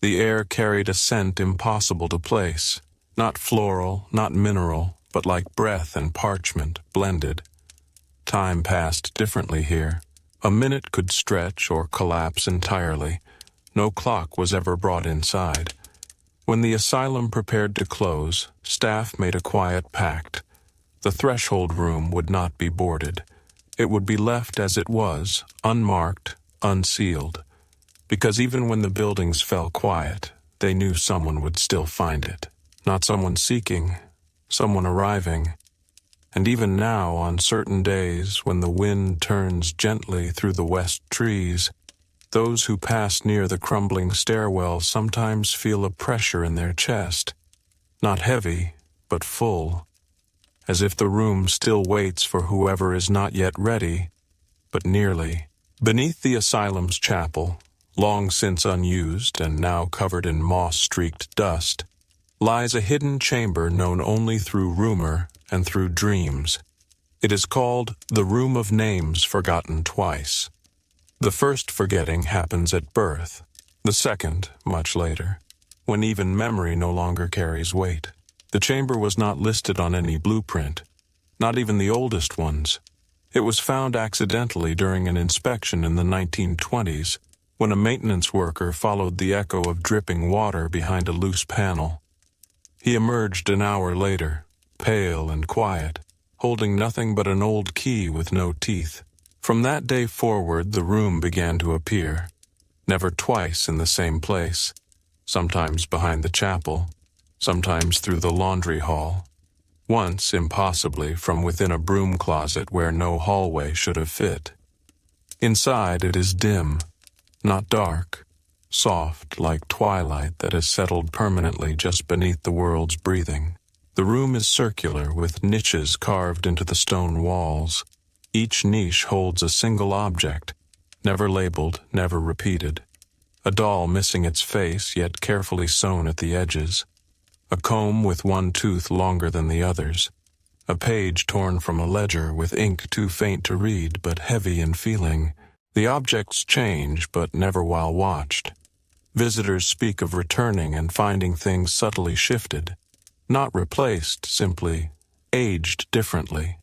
The air carried a scent impossible to place, not floral, not mineral, but like breath and parchment blended. Time passed differently here. A minute could stretch or collapse entirely. No clock was ever brought inside. When the asylum prepared to close, staff made a quiet pact. The threshold room would not be boarded. It would be left as it was, unmarked, unsealed. Because even when the buildings fell quiet, they knew someone would still find it. Not someone seeking, someone arriving. And even now, on certain days when the wind turns gently through the west trees, those who pass near the crumbling stairwell sometimes feel a pressure in their chest, not heavy, but full, as if the room still waits for whoever is not yet ready, but nearly. Beneath the asylum's chapel, long since unused and now covered in moss-streaked dust, lies a hidden chamber known only through rumor and through dreams. It is called the Room of Names Forgotten Twice. The first forgetting happens at birth, the second much later, when even memory no longer carries weight. The chamber was not listed on any blueprint, not even the oldest ones. It was found accidentally during an inspection in the 1920s, when a maintenance worker followed the echo of dripping water behind a loose panel. He emerged an hour later, pale and quiet, holding nothing but an old key with no teeth. From that day forward, the room began to appear. never twice in the same place, sometimes behind the chapel, sometimes through the laundry hall, once, impossibly, from within a broom closet where no hallway should have fit. Inside it is dim, not dark, soft like twilight that has settled permanently just beneath the world's breathing. The room is circular with niches carved into the stone walls. Each niche holds a single object, never labeled, never repeated. A doll missing its face, yet carefully sewn at the edges. A comb with one tooth longer than the others. A page torn from a ledger with ink too faint to read but heavy in feeling. The objects change, but never while watched. Visitors speak of returning and finding things subtly shifted. Not replaced, simply aged differently.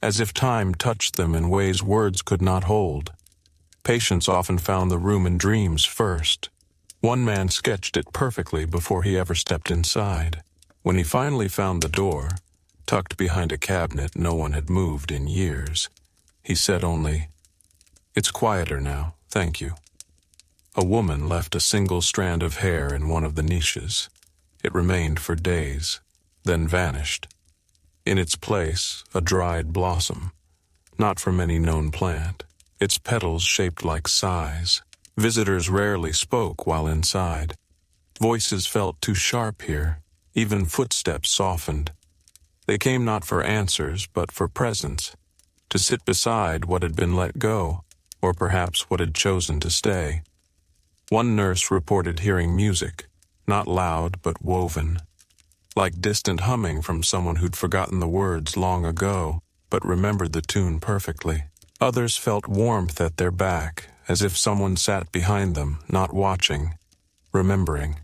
As if time touched them in ways words could not hold. Patients often found the room in dreams first. One man sketched it perfectly before he ever stepped inside. When he finally found the door, tucked behind a cabinet no one had moved in years, he said only, "It's quieter now, thank you." A woman left a single strand of hair in one of the niches. It remained for days, then vanished. In its place, a dried blossom, not from any known plant, its petals shaped like sighs. Visitors rarely spoke while inside. Voices felt too sharp here, even footsteps softened. They came not for answers, but for presence, to sit beside what had been let go, or perhaps what had chosen to stay. One nurse reported hearing music, not loud but woven, like distant humming from someone who'd forgotten the words long ago, but remembered the tune perfectly. Others felt warmth at their back, as if someone sat behind them, not watching, remembering.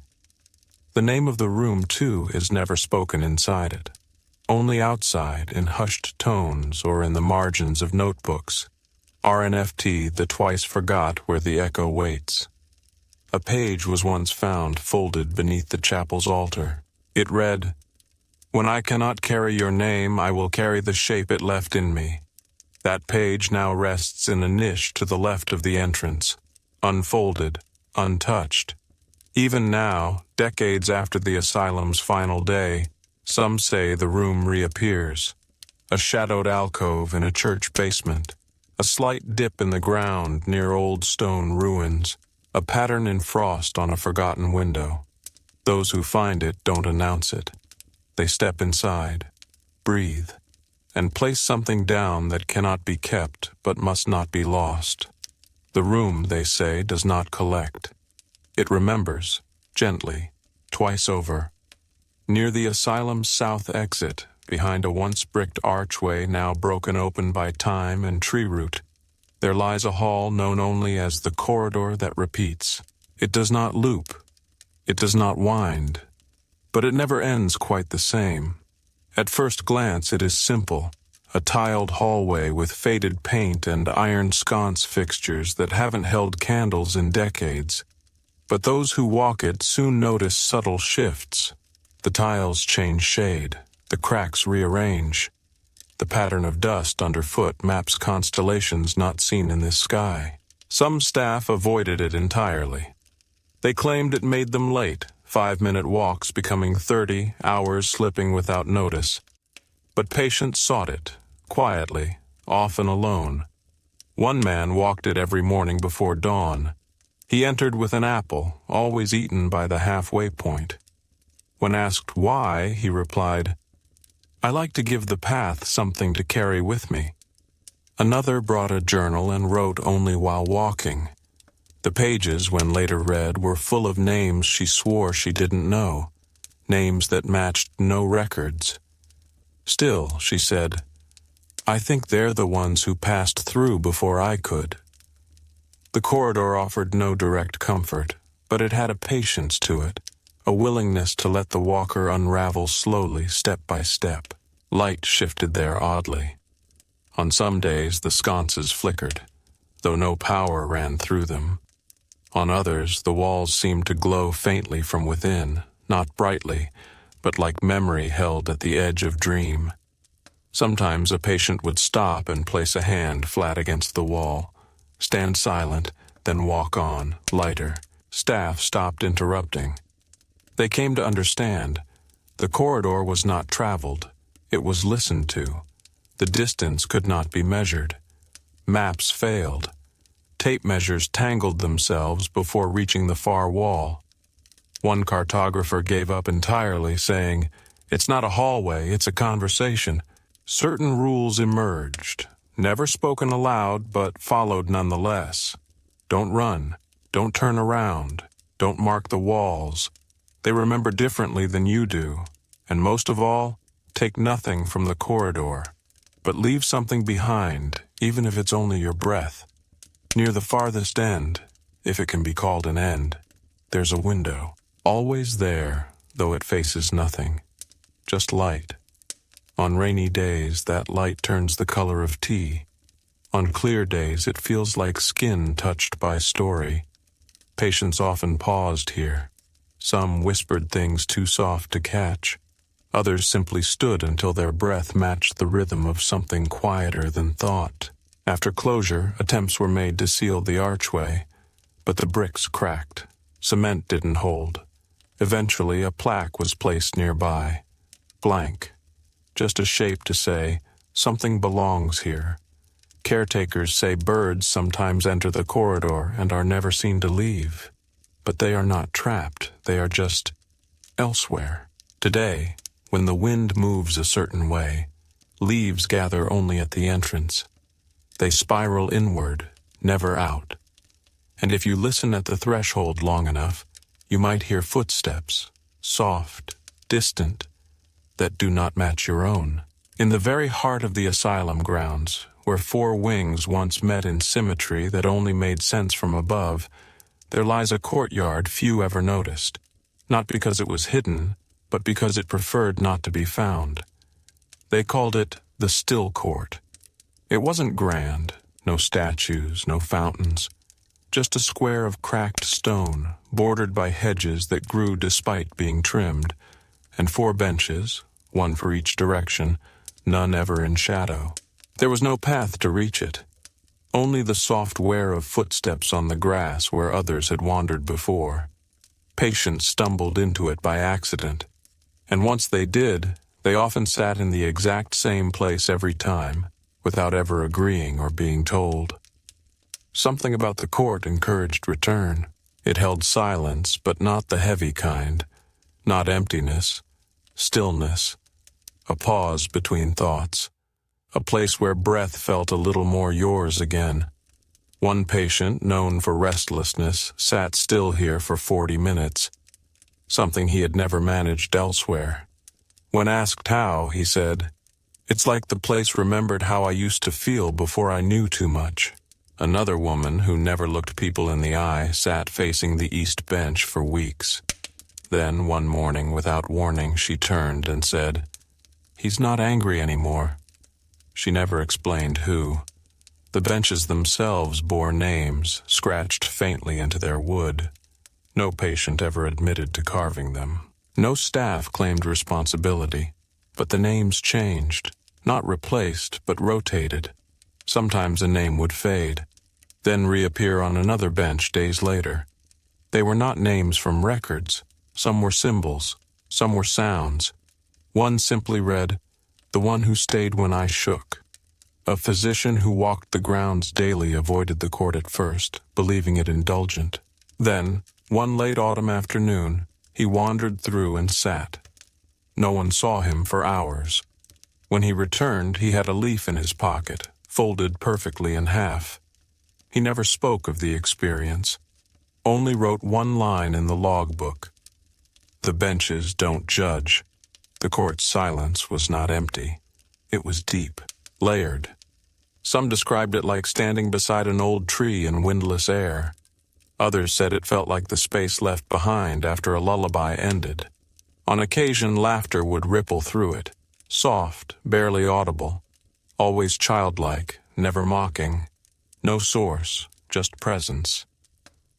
The name of the room, too, is never spoken inside it. Only outside, in hushed tones or in the margins of notebooks. RNFT, the twice forgot where the echo waits. A page was once found folded beneath the chapel's altar. It read, "When I cannot carry your name, I will carry the shape it left in me." That page now rests in a niche to the left of the entrance, unfolded, untouched. Even now, decades after the asylum's final day, some say the room reappears. A shadowed alcove in a church basement, a slight dip in the ground near old stone ruins, a pattern in frost on a forgotten window. Those who find it don't announce it. They step inside, breathe, and place something down that cannot be kept but must not be lost. The room, they say, does not collect. It remembers, gently, twice over. Near the asylum's south exit, behind a once bricked archway now broken open by time and tree root, there lies a hall known only as the corridor that repeats. It does not loop. It does not wind. But it never ends quite the same. At first glance it is simple, a tiled hallway with faded paint and iron sconce fixtures that haven't held candles in decades. But those who walk it soon notice subtle shifts. The tiles change shade, the cracks rearrange. The pattern of dust underfoot maps constellations not seen in this sky. Some staff avoided it entirely. They claimed it made them late, 5-minute walks becoming 30, hours slipping without notice. But patients sought it, quietly, often alone. One man walked it every morning before dawn. He entered with an apple, always eaten by the halfway point. When asked why, he replied, "I like to give the path something to carry with me." Another brought a journal and wrote only while walking. The pages, when later read, were full of names she swore she didn't know, names that matched no records. Still, she said, "I think they're the ones who passed through before I could." The corridor offered no direct comfort, but it had a patience to it, a willingness to let the walker unravel slowly, step by step. Light shifted there oddly. On some days the sconces flickered, though no power ran through them. On others, the walls seemed to glow faintly from within, not brightly, but like memory held at the edge of dream. Sometimes a patient would stop and place a hand flat against the wall, stand silent, then walk on, lighter. Staff stopped interrupting. They came to understand. The corridor was not traveled. It was listened to. The distance could not be measured. Maps failed. Tape measures tangled themselves before reaching the far wall. One cartographer gave up entirely, saying, "It's not a hallway, it's a conversation." Certain rules emerged, never spoken aloud but followed nonetheless. Don't run. Don't turn around. Don't mark the walls. They remember differently than you do. And most of all, take nothing from the corridor, but leave something behind, even if it's only your breath. Near the farthest end, if it can be called an end, there's a window. Always there, though it faces nothing. Just light. On rainy days, that light turns the color of tea. On clear days, it feels like skin touched by story. Patients often paused here. Some whispered things too soft to catch. Others simply stood until their breath matched the rhythm of something quieter than thought. After closure, attempts were made to seal the archway, but the bricks cracked. Cement didn't hold. Eventually, a plaque was placed nearby. Blank. Just a shape to say, something belongs here. Caretakers say birds sometimes enter the corridor and are never seen to leave. But they are not trapped, they are just elsewhere. Today, when the wind moves a certain way, leaves gather only at the entrance. They spiral inward, never out. And if you listen at the threshold long enough, you might hear footsteps, soft, distant, that do not match your own. In the very heart of the asylum grounds, where four wings once met in symmetry that only made sense from above, there lies a courtyard few ever noticed, not because it was hidden, but because it preferred not to be found. They called it the Still Court. It wasn't grand, no statues, no fountains, just a square of cracked stone, bordered by hedges that grew despite being trimmed, and four benches, one for each direction, none ever in shadow. There was no path to reach it, only the soft wear of footsteps on the grass where others had wandered before. Patients stumbled into it by accident, and once they did, they often sat in the exact same place every time, without ever agreeing or being told. Something about the court encouraged return. It held silence, but not the heavy kind, not emptiness, stillness, a pause between thoughts. A place where breath felt a little more yours again. One patient, known for restlessness, sat still here for 40 minutes, something he had never managed elsewhere. When asked how, he said, "It's like the place remembered how I used to feel before I knew too much." Another woman, who never looked people in the eye, sat facing the east bench for weeks. Then, one morning, without warning, she turned and said, "He's not angry anymore." She never explained who. The benches themselves bore names, scratched faintly into their wood. No patient ever admitted to carving them. No staff claimed responsibility, but the names changed, not replaced, but rotated. Sometimes a name would fade, then reappear on another bench days later. They were not names from records. Some were symbols, some were sounds. One simply read, "The one who stayed when I shook." A physician who walked the grounds daily avoided the court at first, believing it indulgent. Then, one late autumn afternoon, he wandered through and sat. No one saw him for hours. When he returned, he had a leaf in his pocket, folded perfectly in half. He never spoke of the experience, only wrote one line in the logbook. The benches don't judge. The court's silence was not empty. It was deep, layered. Some described it like standing beside an old tree in windless air. Others said it felt like the space left behind after a lullaby ended. On occasion, laughter would ripple through it, soft, barely audible, always childlike, never mocking. No source, just presence.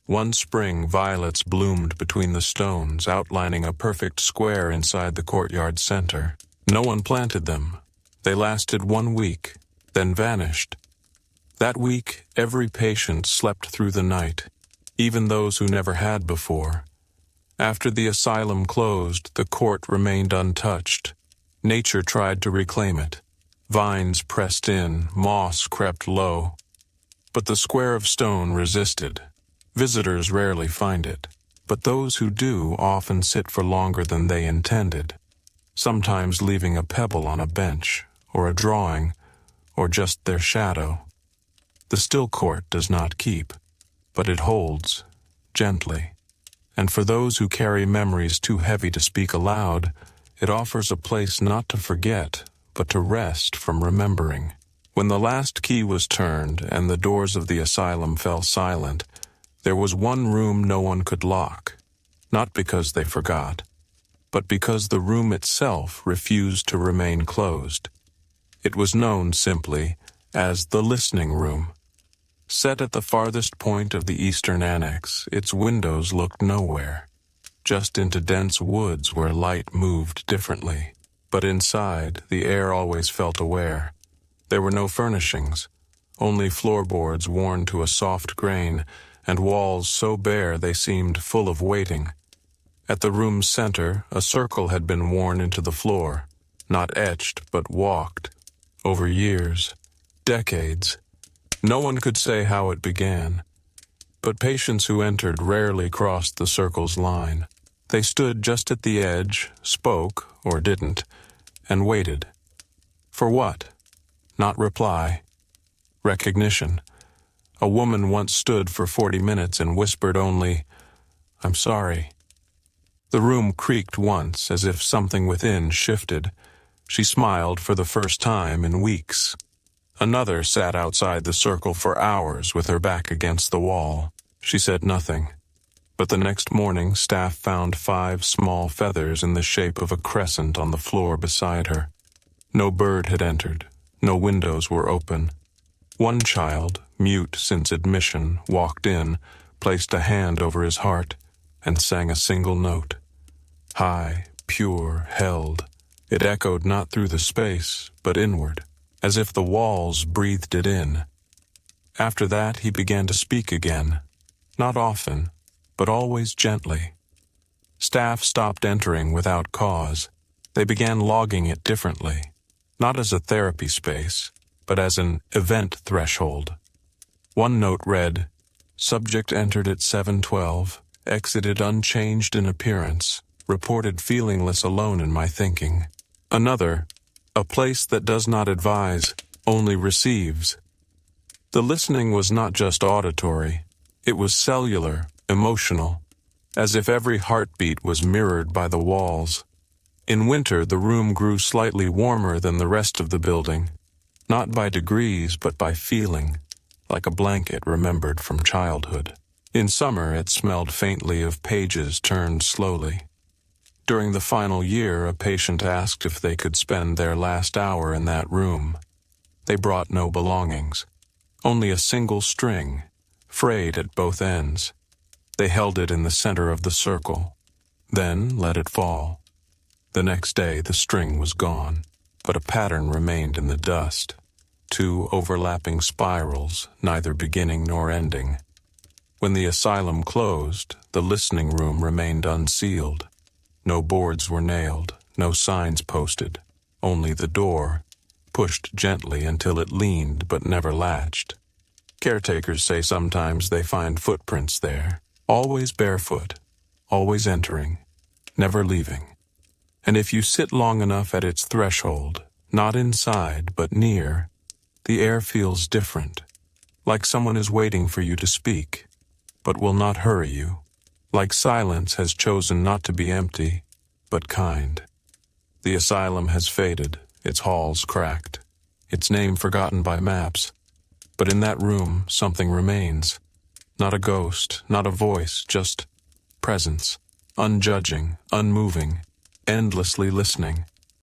One spring, violets bloomed between the stones, outlining a perfect square inside the courtyard center. No one planted them. They lasted 1 week, then vanished. That week, every patient slept through the night, even those who never had before. After the asylum closed, the court remained untouched. Nature tried to reclaim it. Vines pressed in, moss crept low. But the square of stone resisted. Visitors rarely find it, but those who do often sit for longer than they intended, sometimes leaving a pebble on a bench, or a drawing, or just their shadow. The still court does not keep, but it holds, gently. And for those who carry memories too heavy to speak aloud, it offers a place not to forget, but to rest from remembering. When the last key was turned and the doors of the asylum fell silent, there was one room no one could lock, not because they forgot, but because the room itself refused to remain closed. It was known simply as the listening room. Set at the farthest point of the eastern annex, its windows looked nowhere, just into dense woods where light moved differently. But inside, the air always felt aware. There were no furnishings, only floorboards worn to a soft grain, and walls so bare they seemed full of waiting. At the room's center, a circle had been worn into the floor, not etched, but walked, over years, decades. No one could say how it began, but patients who entered rarely crossed the circle's line. They stood just at the edge, spoke, or didn't, and waited. For what? Not reply. Recognition. A woman once stood for 40 minutes and whispered only, "I'm sorry." The room creaked once, as if something within shifted. She smiled for the first time in weeks. Another sat outside the circle for hours with her back against the wall. She said nothing. But the next morning, staff found 5 small feathers in the shape of a crescent on the floor beside her. No bird had entered. No windows were open. One child, mute since admission, walked in, placed a hand over his heart, and sang a single note. High, pure, held. It echoed not through the space, but inward, as if the walls breathed it in. After that, he began to speak again. Not often, but always gently. Staff stopped entering without cause. They began logging it differently, not as a therapy space, but as an event threshold. One note read, "Subject entered at 7:12, exited unchanged in appearance, reported feelingless alone in my thinking." Another, "A place that does not advise, only receives." The listening was not just auditory. It was cellular, emotional, as if every heartbeat was mirrored by the walls. In winter, the room grew slightly warmer than the rest of the building, not by degrees but by feeling, like a blanket remembered from childhood. In summer, it smelled faintly of pages turned slowly. During the final year, a patient asked if they could spend their last hour in that room. They brought no belongings, only a single string, frayed at both ends. They held it in the center of the circle, then let it fall. The next day, the string was gone, but a pattern remained in the dust. 2 overlapping spirals, neither beginning nor ending. When the asylum closed, the listening room remained unsealed. No boards were nailed, no signs posted, only the door, pushed gently until it leaned but never latched. Caretakers say sometimes they find footprints there, always barefoot, always entering, never leaving. And if you sit long enough at its threshold, not inside but near, the air feels different, like someone is waiting for you to speak, but will not hurry you, like silence has chosen not to be empty, but kind. The asylum has faded, its halls cracked, its name forgotten by maps, but in that room something remains. Not a ghost, not a voice, just presence, unjudging, unmoving, endlessly listening.